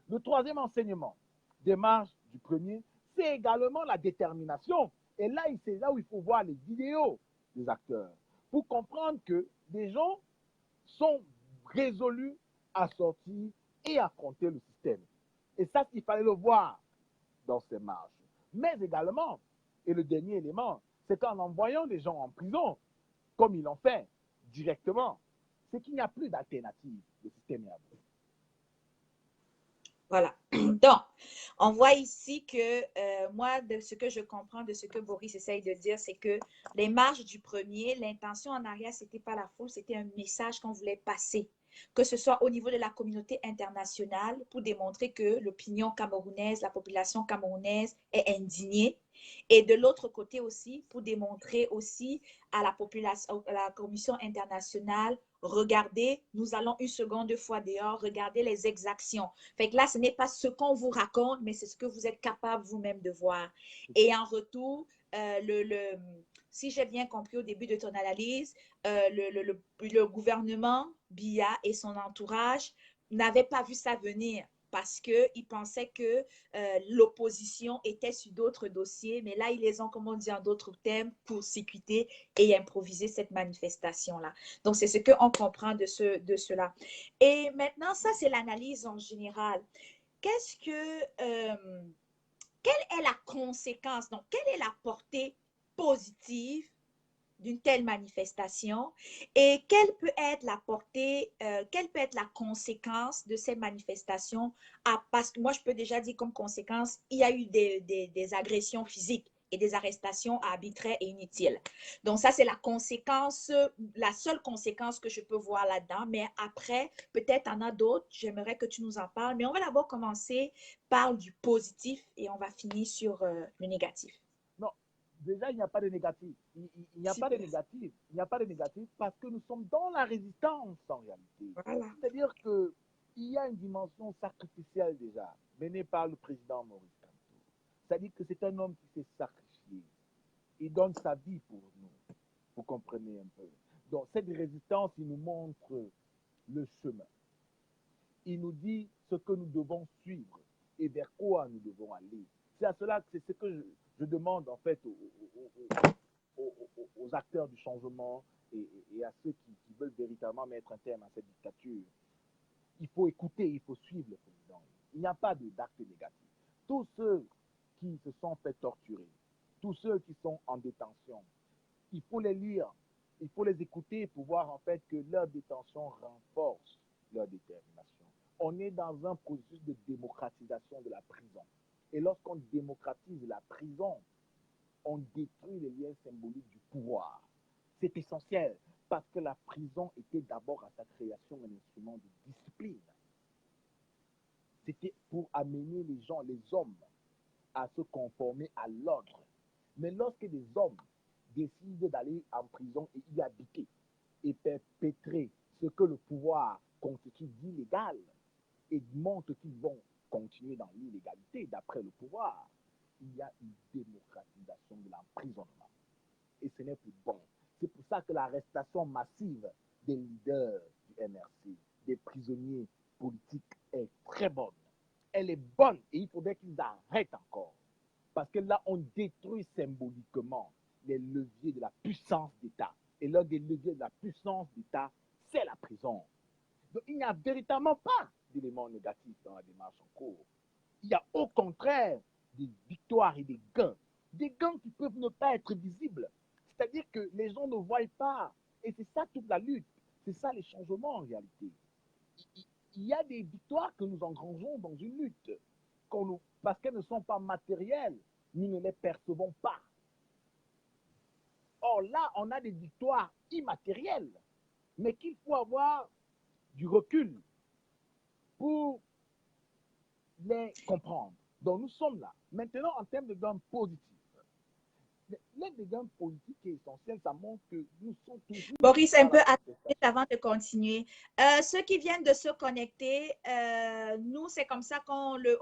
Le troisième enseignement des marches du premier, c'est également la détermination. Et là, c'est là où il faut voir les vidéos des acteurs pour comprendre que des gens sont résolus à sortir et affronter le système. Et ça, il fallait le voir dans ces marches. Mais également, et le dernier élément, c'est qu'en envoyant des gens en prison, comme ils l'ont fait directement, c'est qu'il n'y a plus d'alternative. Le système est à bout. Voilà. Donc, on voit ici que moi, de ce que je comprends de ce que Boris essaye de dire, c'est que les marches du premier, l'intention en arrière, ce n'était pas la foule, c'était un message qu'on voulait passer, que ce soit au niveau de la communauté internationale pour démontrer que l'opinion camerounaise, la population camerounaise est indignée, et de l'autre côté aussi pour démontrer aussi à la population, à la commission internationale, regardez, nous allons une seconde fois dehors, regardez les exactions. Fait que là, ce n'est pas ce qu'on vous raconte, mais c'est ce que vous êtes capable vous-même de voir. Et en retour, si j'ai bien compris au début de ton analyse, le gouvernement, Biya et son entourage n'avaient pas vu ça venir parce qu'ils pensaient que l'opposition était sur d'autres dossiers, mais là, ils les ont, comme on dit en d'autres termes, court-circuité et improvisé cette manifestation-là. Donc, c'est ce qu'on comprend de cela. Et maintenant, ça, c'est l'analyse en général. Quelle est la conséquence, donc quelle est la portée positive d'une telle manifestation et quelle peut être la portée, quelle peut être la conséquence de ces manifestations parce que moi, je peux déjà dire comme conséquence, il y a eu des agressions physiques et des arrestations arbitraires et inutiles. Donc ça, c'est la conséquence, la seule conséquence que je peux voir là-dedans. Mais après, peut-être en a d'autres, j'aimerais que tu nous en parles. Mais on va d'abord commencer par du positif et on va finir sur le négatif. Non, déjà, il n'y a pas de négatif. Il n'y a pas de négatif. Il n'y a pas de négatif parce que nous sommes dans la résistance en réalité. Voilà. C'est-à-dire qu'il y a une dimension sacrificielle déjà, menée par le président Maurice Kamto. C'est-à-dire que c'est un homme qui s'est sacrifié. Il donne sa vie pour nous. Vous comprenez un peu. Donc, cette résistance, il nous montre le chemin. Il nous dit ce que nous devons suivre et vers quoi nous devons aller. C'est à cela que c'est ce que je demande en fait aux acteurs du changement et à ceux qui veulent véritablement mettre un terme à cette dictature. Il faut écouter, il faut suivre le président. Il n'y a pas d'acte négatif. Tous ceux qui se sont fait torturer, tous ceux qui sont en détention, il faut les lire, il faut les écouter pour voir en fait que leur détention renforce leur détermination. On est dans un processus de démocratisation de la prison. Et lorsqu'on démocratise la prison, on détruit les liens symboliques du pouvoir. C'est essentiel parce que la prison était d'abord à sa création un instrument de discipline. C'était pour amener les gens, les hommes, à se conformer à l'ordre. Mais lorsque des hommes décident d'aller en prison et y habiter et perpétrer ce que le pouvoir constitue d'illégal et montre qu'ils vont continuer dans l'illégalité d'après le pouvoir, il y a une démocratisation de l'emprisonnement. Et ce n'est plus bon. C'est pour ça que l'arrestation massive des leaders du MRC, des prisonniers politiques, est très bonne. Elle est bonne et il faudrait qu'ils arrêtent encore. Parce que là, on détruit symboliquement les leviers de la puissance d'État. Et l'un des leviers de la puissance d'État, c'est la prison. Donc, il n'y a véritablement pas d'éléments négatifs dans la démarche en cours. Il y a au contraire des victoires et des gains. Des gains qui peuvent ne pas être visibles. C'est-à-dire que les gens ne voient pas. Et c'est ça toute la lutte. C'est ça les changements en réalité. Il y a des victoires que nous engrangeons dans une lutte. Parce qu'elles ne sont pas matérielles, nous ne les percevons pas. Or là, on a des victoires immatérielles, mais qu'il faut avoir du recul pour les comprendre. Donc nous sommes là. Maintenant, en termes de gains positifs, l'un des gains politiques est essentiel, ça montre que nous sommes toujours... Boris, un peu avant de continuer. Ceux qui viennent de se connecter, nous, c'est comme ça qu'on le...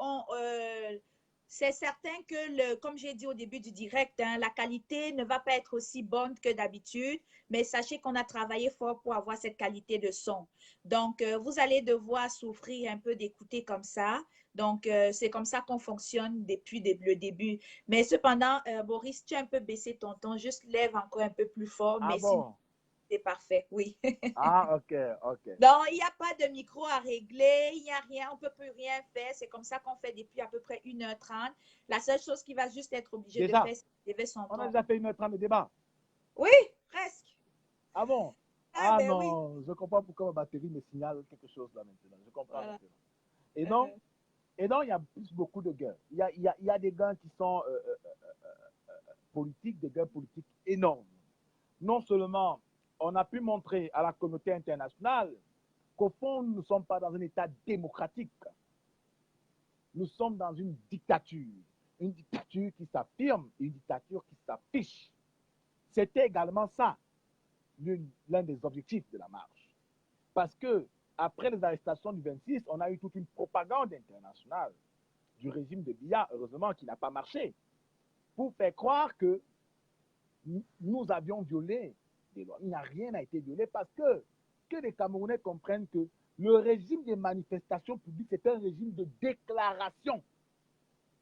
c'est certain que, comme j'ai dit au début du direct, hein, la qualité ne va pas être aussi bonne que d'habitude, mais sachez qu'on a travaillé fort pour avoir cette qualité de son. Donc, vous allez devoir souffrir un peu d'écouter comme ça. Donc, c'est comme ça qu'on fonctionne depuis le début. Mais cependant, Boris, tu as un peu baissé ton ton, juste lève encore un peu plus fort. Ah mais bon? sinon, c'est parfait, oui. Ah, ok, ok. Non, il n'y a pas de micro à régler, il n'y a rien, on ne peut plus rien faire. C'est comme ça qu'on fait depuis à peu près 1h30. La seule chose qu'il va juste être obligé de faire, c'est d'élever son on a ton. déjà fait 1h30 de débat. Oui, presque. Ah bon? Ah, Ah ben oui. non, je comprends pourquoi ma batterie me signale quelque chose là maintenant. Je comprends Voilà. maintenant. Et donc, il y a plus beaucoup de gains. Il y a des gains qui sont politiques, des gains politiques énormes. Non seulement on a pu montrer à la communauté internationale qu'au fond, nous ne sommes pas dans un État démocratique. Nous sommes dans une dictature qui s'affirme, une dictature qui s'affiche. C'était également ça, l'un des objectifs de la marche. Parce que après les arrestations du 26, on a eu toute une propagande internationale du régime de Biya, heureusement, qui n'a pas marché, pour faire croire que nous avions violé des lois. Il n'y a rien à été violé parce que les Camerounais comprennent que le régime des manifestations publiques, c'est un régime de déclaration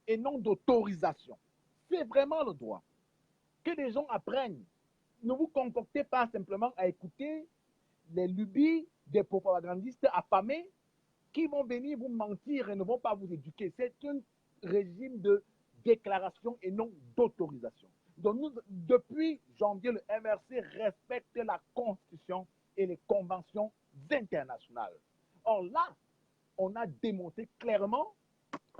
et non d'autorisation. C'est vraiment le droit. Que les gens apprennent. Ne vous concoctez pas simplement à écouter les lubies des propagandistes affamés qui vont venir vous mentir et ne vont pas vous éduquer. C'est un régime de déclaration et non d'autorisation. Donc nous, depuis janvier, le MRC respecte la Constitution et les conventions internationales. Or là, on a démontré clairement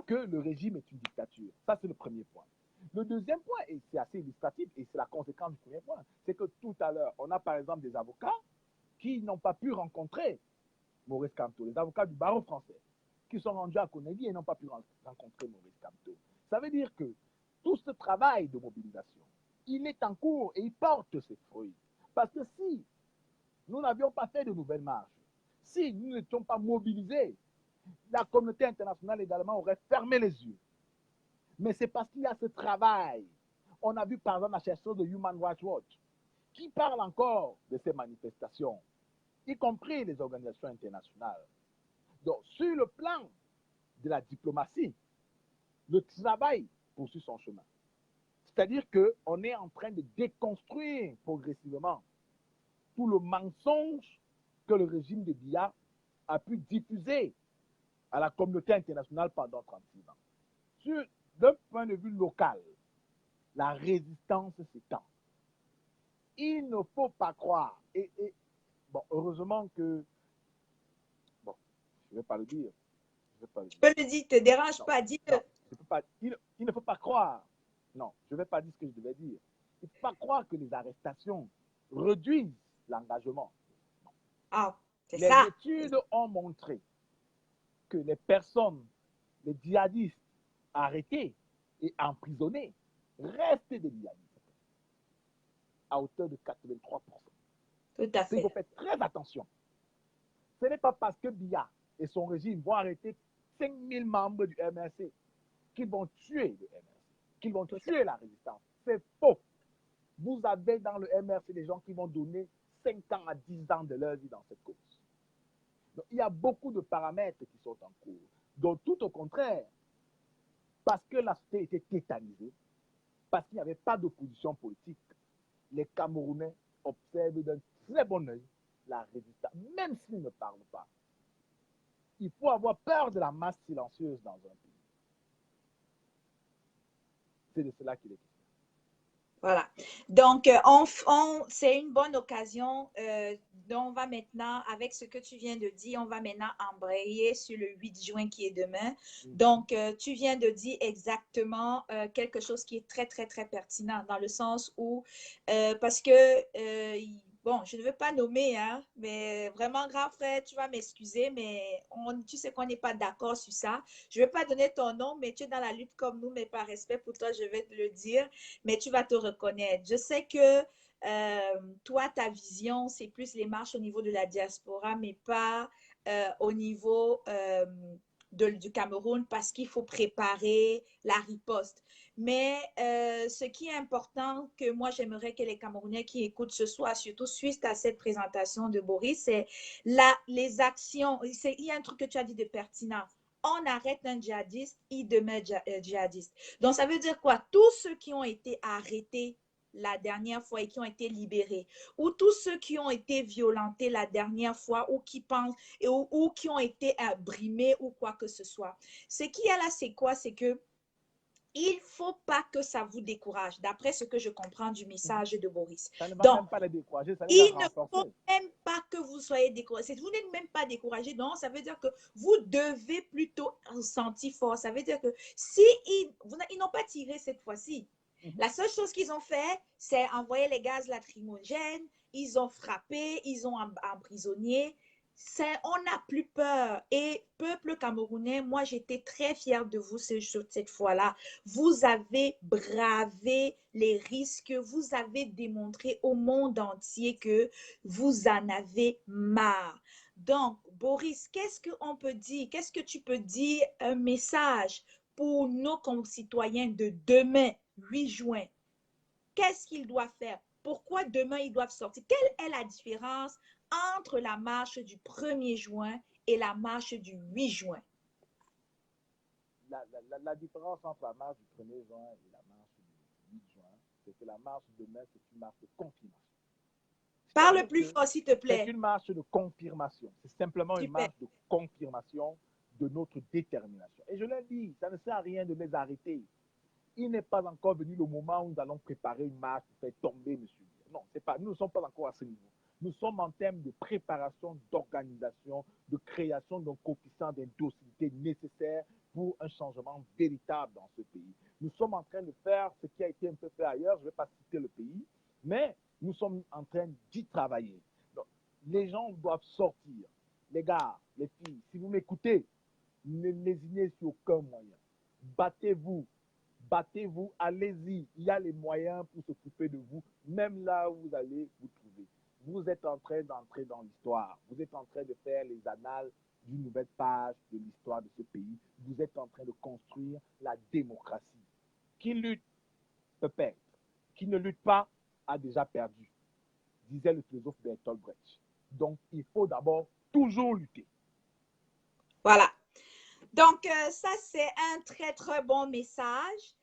que le régime est une dictature. Ça, c'est le premier point. Le deuxième point, et c'est assez illustratif, et c'est la conséquence du premier point, c'est que tout à l'heure, on a par exemple des avocats qui n'ont pas pu rencontrer Maurice Kamto, les avocats du barreau français, qui sont rendus à Conakry et n'ont pas pu rencontrer Maurice Kamto. Ça veut dire que tout ce travail de mobilisation, il est en cours et il porte ses fruits. Parce que si nous n'avions pas fait de nouvelles marches, si nous n'étions pas mobilisés, la communauté internationale également aurait fermé les yeux. Mais c'est parce qu'il y a ce travail. On a vu par exemple la chercheuse de Human Rights Watch qui parle encore de ces manifestations, y compris les organisations internationales. Donc, sur le plan de la diplomatie, le travail poursuit son chemin. C'est-à-dire qu'on est en train de déconstruire progressivement tout le mensonge que le régime de Biya a pu diffuser à la communauté internationale pendant 36 ans. D'un point de vue local, la résistance s'étend. Il ne faut pas croire, bon, heureusement que, bon, je ne vais pas le dire. Tu peux le dire, ne te dérange pas, dis-le. Il ne faut pas croire, non, je ne vais pas dire ce que je devais dire. Il ne faut pas croire que les arrestations réduisent l'engagement. Ah, c'est Les ça. études ont montré que les personnes, les djihadistes arrêtés et emprisonnés restent des djihadistes à hauteur de 83%. Tout à Il faut fait. faire très attention. Ce n'est pas parce que Biya et son régime vont arrêter 5000 membres du MRC qu'ils vont tuer le MRC, qu'ils vont tuer la résistance. C'est faux. Vous avez dans le MRC des gens qui vont donner 5 ans à 10 ans de leur vie dans cette cause. Donc, il y a beaucoup de paramètres qui sont en cours. Donc, tout au contraire, parce que la société était tétanisée, parce qu'il n'y avait pas d'opposition politique, les Camerounais observent d'un très bon œil la résistance, même s'ils ne parlent pas. Il faut avoir peur de la masse silencieuse dans un pays. C'est de cela qu'il est question. Voilà. Donc, c'est une bonne occasion. Donc, on va maintenant, avec ce que tu viens de dire, on va maintenant embrayer sur le 8 juin qui est demain. Donc, tu viens de dire exactement quelque chose qui est très, très, très pertinent dans le sens où, parce que, bon, je ne veux pas nommer, hein, mais vraiment, grand frère, tu vas m'excuser, mais tu sais qu'on n'est pas d'accord sur ça. Je ne vais pas donner ton nom, mais tu es dans la lutte comme nous, mais par respect pour toi, je vais te le dire. Mais tu vas te reconnaître. Je sais que toi, ta vision, c'est plus les marches au niveau de la diaspora, mais pas au niveau du Cameroun parce qu'il faut préparer la riposte. Mais ce qui est important que moi, j'aimerais que les Camerounais qui écoutent ce soir, surtout suite à cette présentation de Boris, c'est les actions. Il y a un truc que tu as dit de pertinent. On arrête un djihadiste, il demeure djihadiste. Donc, ça veut dire quoi? Tous ceux qui ont été arrêtés la dernière fois et qui ont été libérés, ou tous ceux qui ont été violentés la dernière fois ou qui pensent, ou qui ont été brimés ou quoi que ce soit. Ce qu'il y a là, c'est quoi? C'est que il ne faut pas que ça vous décourage, d'après ce que je comprends du message de Boris. Ça ne va Donc, même pas les décourager, ça les a il ne faut renforcés. même pas que vous soyez découragé. Vous n'êtes même pas découragé. Donc, ça veut dire que vous devez plutôt sentir fort. Ça veut dire que si ils n'ont pas tiré cette fois-ci, la seule chose qu'ils ont fait, c'est envoyer les gaz lacrymogènes, ils ont frappé, ils ont emprisonné. On n'a plus peur. Et peuple camerounais, moi, j'étais très fière de vous cette fois-là. Vous avez bravé les risques, vous avez démontré au monde entier que vous en avez marre. Donc, Boris, qu'est-ce qu'on peut dire? Qu'est-ce que tu peux dire, un message pour nos concitoyens de demain, 8 juin? Qu'est-ce qu'ils doivent faire? Pourquoi demain ils doivent sortir? Quelle est la différence entre la marche du 1er juin et la marche du 8 juin? La différence entre la marche du 1er juin et la marche du 8 juin, c'est que la marche de demain, c'est une marche de confirmation. Parle plus fort, s'il te C'est plaît. une marche de confirmation. C'est simplement une marche de confirmation de notre détermination. Et je l'ai dit, ça ne sert à rien de les arrêter. Il n'est pas encore venu le moment où nous allons préparer une marche pour faire tomber M. Non, nous ne sommes pas encore à ce niveau. Nous sommes en termes de préparation, d'organisation, de création d'un coefficient d'indocilité nécessaire pour un changement véritable dans ce pays. Nous sommes en train de faire ce qui a été un peu fait ailleurs, je ne vais pas citer le pays, mais nous sommes en train d'y travailler. Donc, les gens doivent sortir. Les gars, les filles, si vous m'écoutez, ne lésinez sur aucun moyen. Battez-vous. Battez-vous, allez-y. Il y a les moyens pour s'occuper de vous, même là où vous allez vous trouver. Vous êtes en train d'entrer dans l'histoire. Vous êtes en train de faire les annales d'une nouvelle page de l'histoire de ce pays. Vous êtes en train de construire la démocratie. Qui lutte peut perdre. Qui ne lutte pas a déjà perdu, disait le philosophe Bertolt Brecht. Donc, il faut d'abord toujours lutter. Voilà. Donc, ça, c'est un très, très bon message.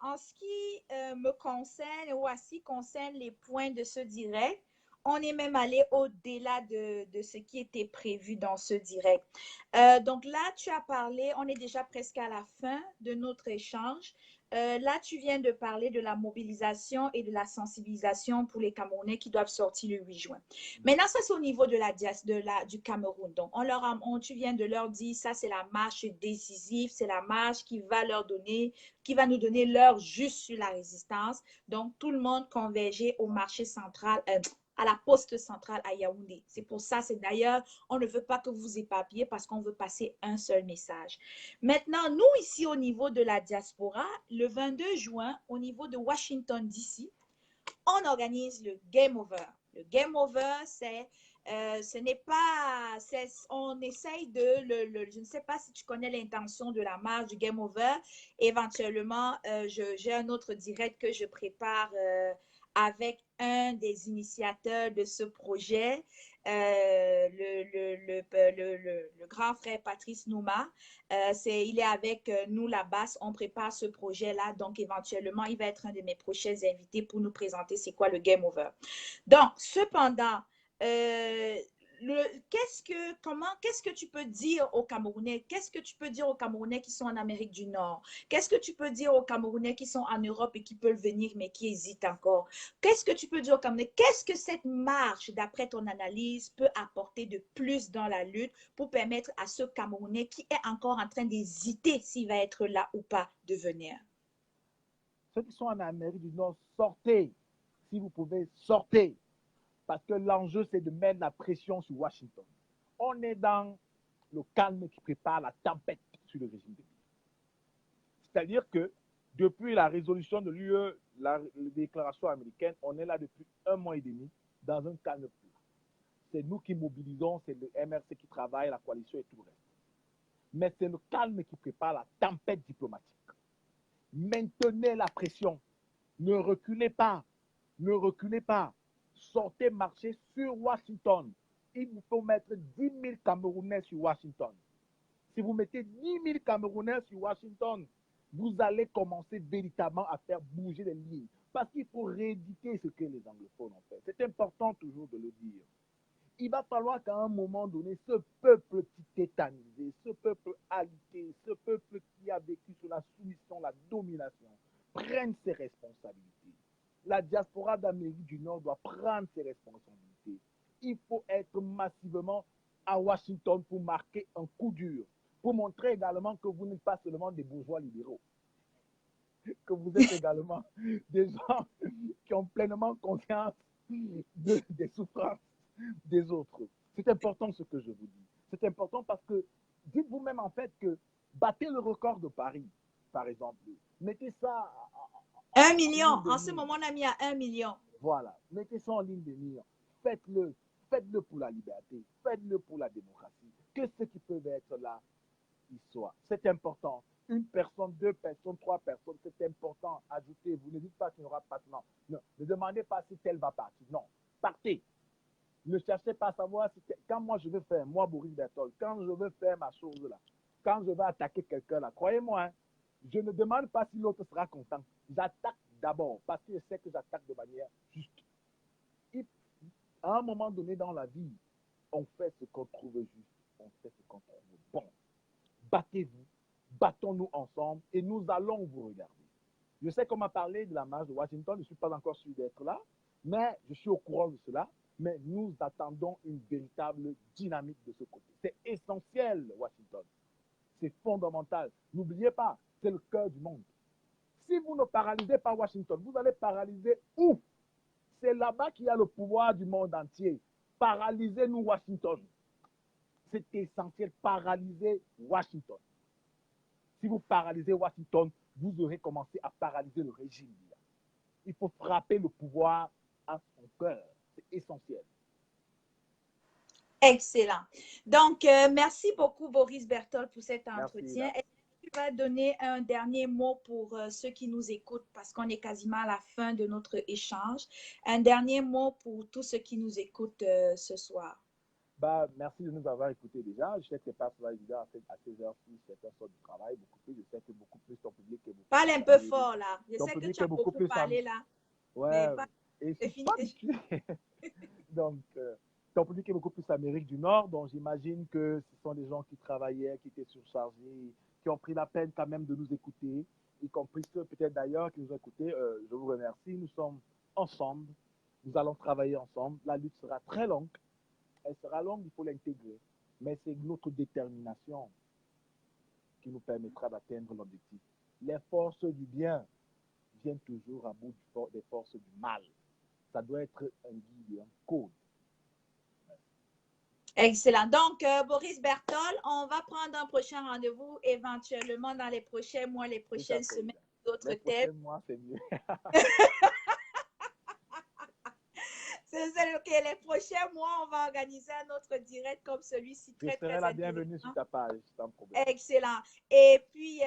En ce qui me concerne ou à ce qui concerne les points de ce direct, on est même allé au-delà de ce qui était prévu dans ce direct. Donc là, tu as parlé, on est déjà presque à la fin de notre échange. Là, tu viens de parler de la mobilisation et de la sensibilisation pour les Camerounais qui doivent sortir le 8 juin. Maintenant, ça, c'est au niveau de du Cameroun. Donc, tu viens de leur dire, ça, c'est la marche décisive, c'est la marche qui va nous donner l'heure juste sur la résistance. Donc, tout le monde converger au marché central, à la poste centrale à Yaoundé. C'est pour ça, c'est d'ailleurs, on ne veut pas que vous éparpillez parce qu'on veut passer un seul message. Maintenant, nous, ici, au niveau de la diaspora, le 22 juin, au niveau de Washington, D.C., on organise le Game Over. Le Game Over, ce n'est pas, on essaye je ne sais pas si tu connais l'intention de la marche du Game Over. Éventuellement, j'ai un autre direct que je prépare avec un des initiateurs de ce projet, le grand frère Patrice Nouma. Il est avec nous là-bas. On prépare ce projet-là. Donc, éventuellement, il va être un de mes prochains invités pour nous présenter c'est quoi le Game Over. Donc, cependant, qu'est-ce que tu peux dire aux Camerounais? Qu'est-ce que tu peux dire aux Camerounais qui sont en Amérique du Nord? Qu'est-ce que tu peux dire aux Camerounais qui sont en Europe et qui peuvent venir mais qui hésitent encore? Qu'est-ce que tu peux dire aux Camerounais? Qu'est-ce que cette marche, d'après ton analyse, peut apporter de plus dans la lutte pour permettre à ce Camerounais qui est encore en train d'hésiter s'il va être là ou pas de venir? Ceux qui sont en Amérique du Nord, sortez. Si vous pouvez, sortez. Parce que l'enjeu, c'est de mettre la pression sur Washington. On est dans le calme qui prépare la tempête sur le régime de l'UE. C'est-à-dire que depuis la résolution de l'UE, la déclaration américaine, on est là depuis 1 mois et demi dans un calme pur. C'est nous qui mobilisons, c'est le MRC qui travaille, la coalition et tout le reste. Mais c'est le calme qui prépare la tempête diplomatique. Maintenez la pression. Ne reculez pas. Ne reculez pas. Sortez marcher sur Washington. Il vous faut mettre 10 000 Camerounais sur Washington. Si vous mettez 10 000 Camerounais sur Washington, vous allez commencer véritablement à faire bouger les lignes. Parce qu'il faut rééditer ce que les anglophones ont fait. C'est important toujours de le dire. Il va falloir qu'à un moment donné, ce peuple qui est tétanisé, ce peuple alité, ce peuple qui a vécu sous la soumission, la domination, prenne ses responsabilités. La diaspora d'Amérique du Nord doit prendre ses responsabilités. Il faut être massivement à Washington pour marquer un coup dur, pour montrer également que vous n'êtes pas seulement des bourgeois libéraux, que vous êtes également des gens qui ont pleinement conscience des souffrances des autres. C'est important ce que je vous dis. C'est important parce que dites-vous même en fait que battez le record de Paris, par exemple. Mettez ça 1 million. En ce moment, on a mis à 1 million. Voilà. Mettez ça en ligne de mire. Faites-le. Faites-le pour la liberté. Faites-le pour la démocratie. Que ceux qui peuvent être là, ils soient. C'est important. 1 personne, 2 personnes, 3 personnes, c'est important. Ajoutez-vous. Ne dites pas qu'il n'y aura pas de non. Non. Ne demandez pas si tel va partir. Non. Partez. Ne cherchez pas à savoir si quand moi je veux faire, moi Boris Berthold, quand je veux faire ma chose là, quand je vais attaquer quelqu'un là, croyez-moi, hein, je ne demande pas si l'autre sera content. J'attaque d'abord parce que je sais que j'attaque de manière juste. Et à un moment donné dans la vie, on fait ce qu'on trouve juste, on fait ce qu'on trouve bon. Battez-vous, battons-nous ensemble et nous allons vous regarder. Je sais qu'on m'a parlé de la marche de Washington, je ne suis pas encore sûr d'être là, mais je suis au courant de cela. Mais nous attendons une véritable dynamique de ce côté. C'est essentiel, Washington. C'est fondamental. N'oubliez pas, c'est le cœur du monde. Si vous ne paralysez pas Washington, vous allez paralyser où? C'est là-bas qu'il y a le pouvoir du monde entier. Paralysez-nous Washington. C'est essentiel, paralyser Washington. Si vous paralysez Washington, vous aurez commencé à paralyser le régime. Il faut frapper le pouvoir à son cœur. C'est essentiel. Excellent. Donc, merci beaucoup, Boris Berthold, pour cet entretien. Est-ce que tu vas donner un dernier mot pour ceux qui nous écoutent, parce qu'on est quasiment à la fin de notre échange. Un dernier mot pour tous ceux qui nous écoutent ce soir. Bah, merci de nous avoir écoutés déjà. Je sais que ce n'est pas souvent évident à ces heures-ci, cette sorte de travail, beaucoup plus. Je sais que beaucoup plus ton public est beaucoup Parle un peu fort, là. Je sais que tu as beaucoup parlé, là. Ouais. Et Donc, ton public est beaucoup plus Amérique du Nord. Donc, j'imagine que ce sont des gens qui travaillaient, qui étaient surchargés, qui ont pris la peine quand même de nous écouter, y compris ceux peut-être d'ailleurs qui nous ont écoutés. Je vous remercie. Nous sommes ensemble. Nous allons travailler ensemble. La lutte sera très longue. Elle sera longue, il faut l'intégrer. Mais c'est notre détermination qui nous permettra d'atteindre l'objectif. Les forces du bien viennent toujours à bout des forces du mal. Ça doit être un guide, un code. Excellent. Donc, Boris Bertol, on va prendre un prochain rendez-vous éventuellement dans les prochains mois, les prochaines semaines, d'autres thèmes. Les prochains mois, c'est mieux. OK, les prochains mois, on va organiser un autre direct comme celui-ci. Je serai la bienvenue sur ta page, sans problème. Excellent. Et puis,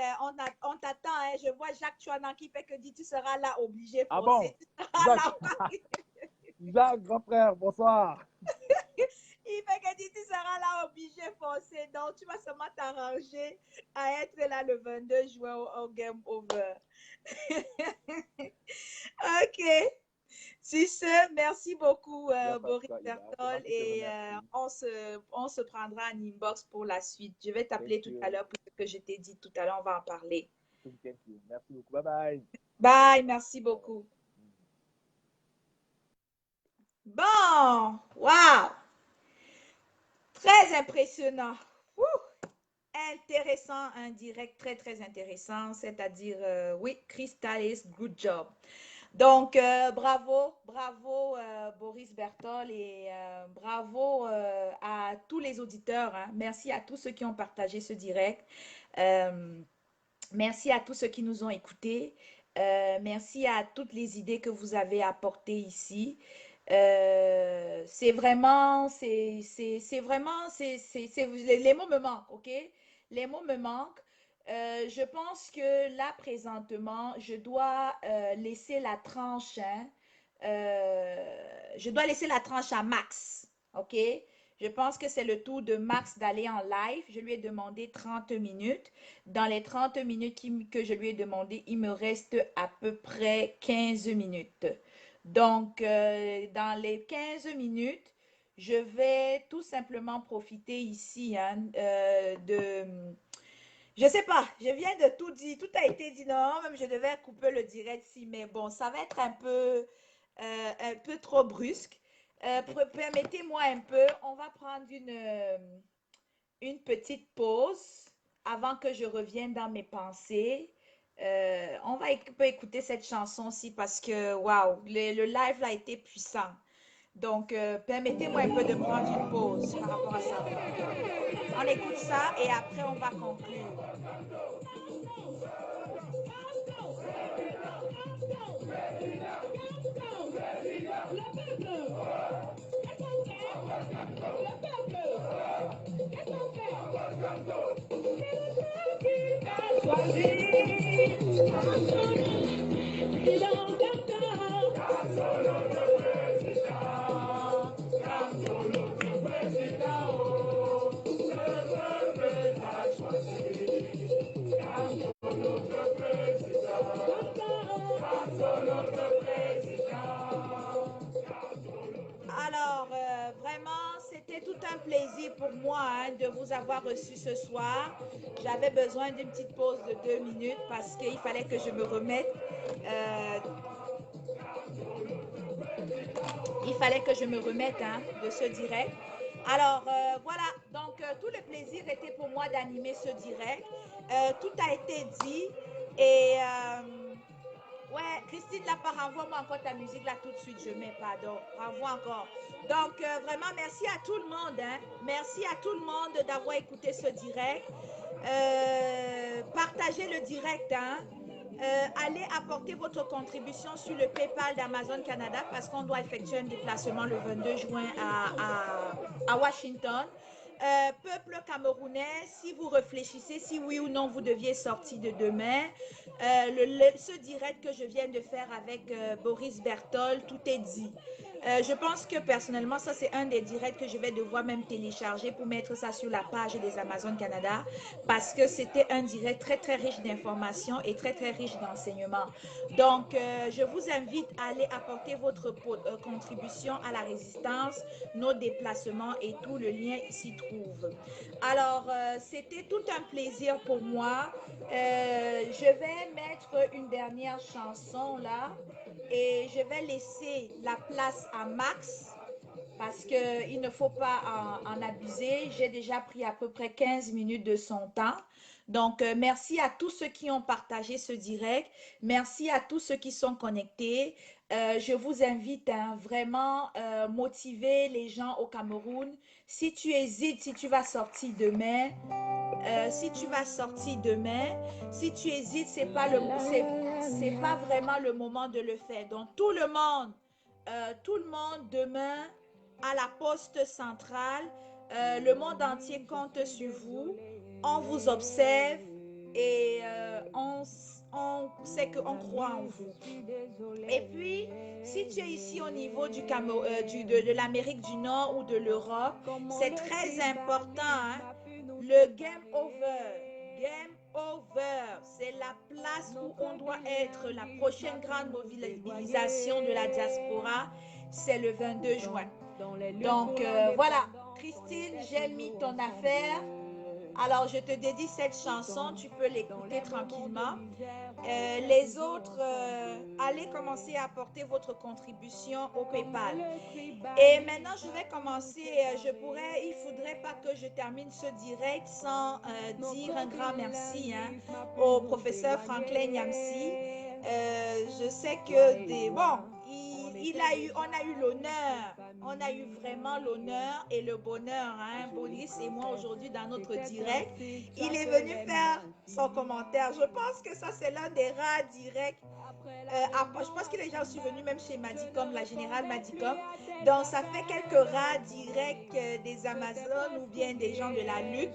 on t'attend. Hein. Je vois Jacques Chouanan qui fait que dit tu seras là obligé. Ah bon? Jacques, grand frère, bonsoir. Il fait que dit tu seras là obligé forcé. Donc, tu vas seulement t'arranger à être là le 22 juin au Game Over. OK. Sur ce, merci beaucoup, Boris Bertol. Et on se prendra en inbox pour la suite. Je vais t'appeler tout à l'heure pour ce que je t'ai dit tout à l'heure. On va en parler. Merci beaucoup. Bye bye. Bye. Merci beaucoup. Bon. Wow. Très impressionnant. Intéressant, un direct très, très intéressant. C'est-à-dire, oui, Crystalis, good job. Donc, bravo, Boris Bertol et bravo à tous les auditeurs. Hein. Merci à tous ceux qui ont partagé ce direct. Merci à tous ceux qui nous ont écoutés. Merci à toutes les idées que vous avez apportées ici. Les mots me manquent, OK? Les mots me manquent. Je pense que là, présentement, je dois laisser la tranche, hein, je dois laisser la tranche à Max, OK? Je pense que c'est le tour de Max d'aller en live. Je lui ai demandé 30 minutes. Dans les 30 minutes que je lui ai demandé, il me reste à peu près 15 minutes. Donc, dans les 15 minutes, je vais tout simplement profiter ici hein, je ne sais pas, je viens de tout dire, tout a été dit. Non, même je devais couper le direct si, mais bon, ça va être un peu trop brusque. Permettez-moi un peu, on va prendre une petite pause avant que je revienne dans mes pensées. On va écouter cette chanson-ci parce que, waouh, le live a été puissant. Donc, permettez-moi un peu de prendre une pause par rapport à ça. On écoute ça et après, on va conclure. Alors, vraiment, c'était tout un plaisir pour moi hein, de vous avoir reçu ce soir. J'avais besoin d'une petite pause de 2 minutes parce qu'il fallait que je me remette. Il fallait que je me remette hein, de ce direct. Alors, voilà. Donc, tout le plaisir était pour moi d'animer ce direct. Tout a été dit. Et... ouais, Christine, là, renvoie-moi encore ta musique, là, tout de suite, je mets, pardon. Renvoie encore. Donc, vraiment, merci à tout le monde, hein. Merci à tout le monde d'avoir écouté ce direct. Partagez le direct, hein. Allez apporter votre contribution sur le PayPal d'Amazon Canada parce qu'on doit effectuer un déplacement le 22 juin à Washington. Peuple camerounais, si vous réfléchissez, si oui ou non vous deviez sortir de demain, ce direct que je viens de faire avec Boris Bertol, tout est dit. Je pense que personnellement, ça c'est un des directs que je vais devoir même télécharger pour mettre ça sur la page des Amazon Canada parce que c'était un direct très très riche d'informations et très très riche d'enseignements. Donc, je vous invite à aller apporter votre contribution à la résistance, nos déplacements et tout le lien s'y trouve. Alors, c'était tout un plaisir pour moi. Je vais mettre une dernière chanson là et je vais laisser la place à Max parce qu'il ne faut pas en abuser. J'ai déjà pris à peu près 15 minutes de son temps. Donc, merci à tous ceux qui ont partagé ce direct. Merci à tous ceux qui sont connectés. Je vous invite à vraiment motiver les gens au Cameroun. Si tu hésites, si tu vas sortir demain, si tu hésites, c'est pas vraiment le moment de le faire. Donc tout le monde demain à la poste centrale, le monde entier compte sur vous. On vous observe et on sait qu'on croit en vous. Et puis, si tu es ici au niveau du de l'Amérique du Nord ou de l'Europe, c'est très important, hein? Le game over. Game over. C'est la place où on doit être. La prochaine grande mobilisation de la diaspora, c'est le 22 juin. Donc, voilà. Christine, j'ai mis ton affaire. Alors, je te dédie cette chanson, tu peux l'écouter tranquillement. Les autres, allez commencer à apporter votre contribution au PayPal. Et maintenant, je vais commencer. Il faudrait pas que je termine ce direct sans dire un grand merci, hein, au professeur Franklin Nyamsi. Je sais que bon, on a eu vraiment l'honneur et le bonheur, hein, Boris et moi aujourd'hui dans notre direct. Il est venu faire son commentaire. Je pense que ça c'est l'un des rares directs. Je pense qu'il est déjà aussi venu même chez Madicom, la générale Madicom. Donc ça fait quelques rares directs des Amazones ou bien des gens de la lutte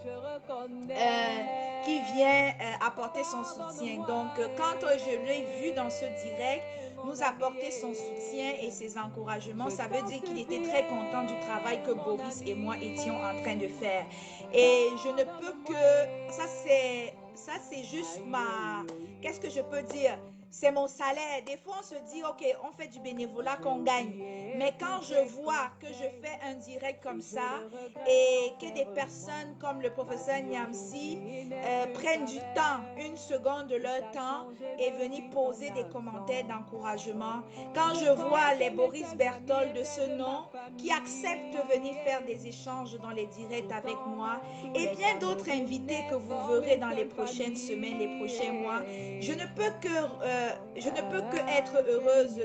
qui vient apporter son soutien. Donc quand je l'ai vu dans ce direct, nous apporter son soutien et ses encouragements, ça veut dire qu'il était très content du travail que Boris et moi étions en train de faire. Et je ne peux que... Ça, c'est juste ma... Qu'est-ce que je peux dire? C'est mon salaire. Des fois, on se dit, OK, on fait du bénévolat qu'on gagne. Mais quand je vois que je fais un direct comme ça et que des personnes comme le professeur Nyamsi prennent du temps, une seconde de leur temps et venir poser des commentaires d'encouragement, quand je vois les Boris Berthold de ce nom qui acceptent de venir faire des échanges dans les directs avec moi et bien d'autres invités que vous verrez dans les prochaines semaines, les prochains mois, je ne peux que être heureuse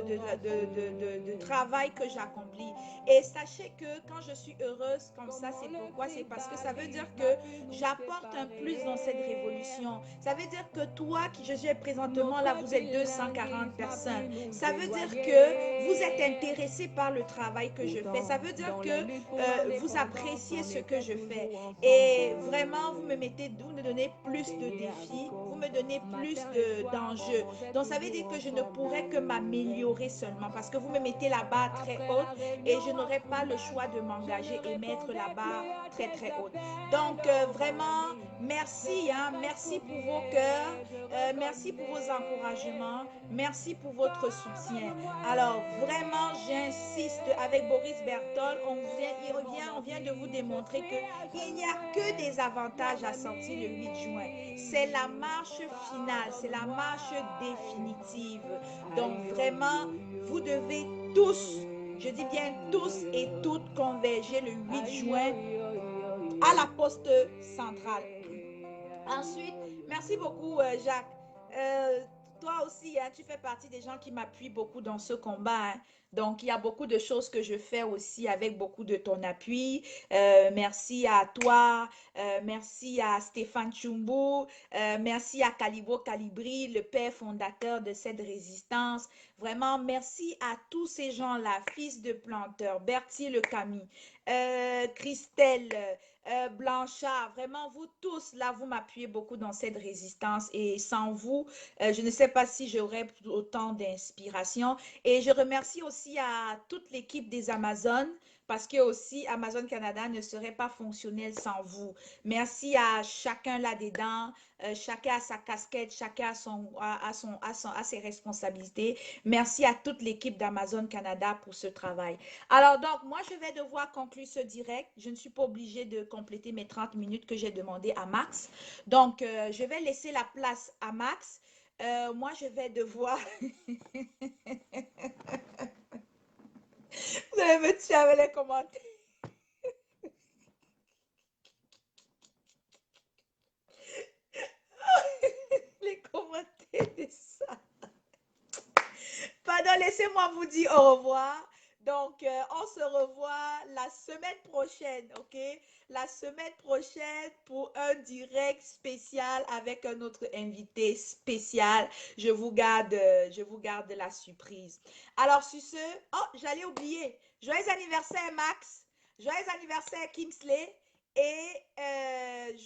du travail que j'accomplis. Et sachez que quand je suis heureuse comme ça, c'est pourquoi? C'est parce que ça veut dire que j'apporte un plus dans cette révolution. Ça veut dire que toi, qui je suis présentement là, vous êtes 240 personnes. Ça veut dire que vous êtes intéressé par le travail que je fais. Ça veut dire que vous appréciez ce que je fais. Et vraiment, vous me donnez plus de défis, vous me donnez plus d'enjeux. Donc, ça veut dire que je ne pourrais que m'améliorer seulement parce que vous me mettez la barre très haute et je n'aurai pas le choix de m'engager et mettre la barre très très haute. Donc, vraiment, merci, hein, merci pour vos cœurs, merci pour vos encouragements, merci pour votre soutien. Alors, vraiment, j'insiste avec Boris Berthold, on vient de vous démontrer qu'il n'y a que des avantages à sortir le 8 juin. C'est la marche finale, c'est la marche définitive. Donc, vraiment, vous devez tous, je dis bien tous et toutes, converger le 8 juin à la poste centrale. Ensuite, merci beaucoup, Jacques. Toi aussi, hein, tu fais partie des gens qui m'appuient beaucoup dans ce combat, hein. Donc, il y a beaucoup de choses que je fais aussi avec beaucoup de ton appui. Merci à toi, merci à Stéphane Chumbo, merci à Calibo Calibri, le père fondateur de cette résistance. Vraiment, merci à tous ces gens-là, fils de planteurs, Berthier Le Camus, Christelle, Blanchard, vraiment vous tous là, vous m'appuyez beaucoup dans cette résistance et sans vous, je ne sais pas si j'aurais autant d'inspiration. Et je remercie aussi aussi à toute l'équipe des Amazones parce que aussi Amazon Canada ne serait pas fonctionnel sans vous. Merci à chacun là-dedans, chacun a sa casquette, chacun a ses responsabilités. Merci à toute l'équipe d'Amazon Canada pour ce travail. Alors donc, moi, je vais devoir conclure ce direct. Je ne suis pas obligée de compléter mes 30 minutes que j'ai demandé à Max. Donc, je vais laisser la place à Max. Moi, je vais devoir... Vous allez me tuer avec les commentaires. Les commentaires de ça. Pardon, laissez-moi vous dire au revoir. Donc, on se revoit la semaine prochaine, OK? La semaine prochaine pour un direct spécial avec un autre invité spécial. Je vous garde la surprise. Alors, sur ce, oh, j'allais oublier. Joyeux anniversaire, Max. Joyeux anniversaire, Kingsley. Et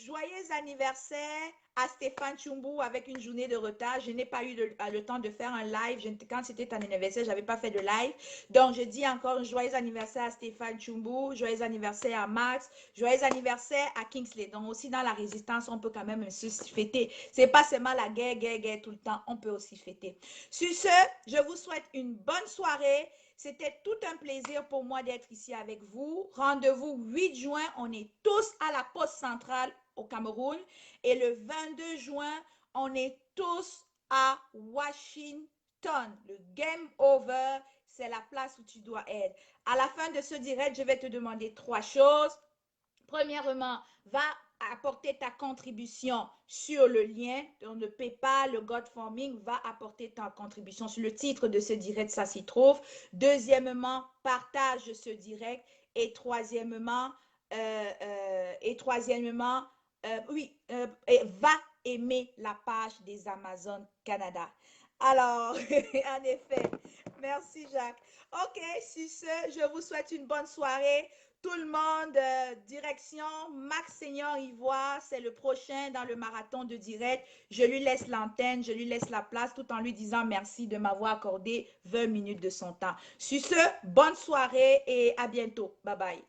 joyeux anniversaire à Stéphane Chumbu avec une journée de retard. Je n'ai pas eu le temps de faire un live. Quand c'était ton anniversaire, je n'avais pas fait de live. Donc, je dis encore un joyeux anniversaire à Stéphane Chumbu, joyeux anniversaire à Max, joyeux anniversaire à Kingsley. Donc, aussi dans la résistance, on peut quand même se fêter. Ce n'est pas seulement la guerre, guerre, guerre tout le temps. On peut aussi fêter. Sur ce, je vous souhaite une bonne soirée. C'était tout un plaisir pour moi d'être ici avec vous. Rendez-vous 8 juin. On est tous à la poste centrale au Cameroun. Et le 22 juin, on est tous à Washington. Le game over, c'est la place où tu dois être. À la fin de ce direct, je vais te demander 3 choses. Premièrement, va apporter ta contribution sur le lien, dans le PayPal, le GoFundMe, va apporter ta contribution sur le titre de ce direct, ça s'y trouve. Deuxièmement, partage ce direct. Et troisièmement, va aimer la page des Amazon Canada. Alors, en effet, merci Jacques. OK, sur ce, je vous souhaite une bonne soirée. Tout le monde, direction Max Seigneur Ivoire, c'est le prochain dans le marathon de direct. Je lui laisse l'antenne, je lui laisse la place tout en lui disant merci de m'avoir accordé 20 minutes de son temps. Sur ce, bonne soirée et à bientôt. Bye bye.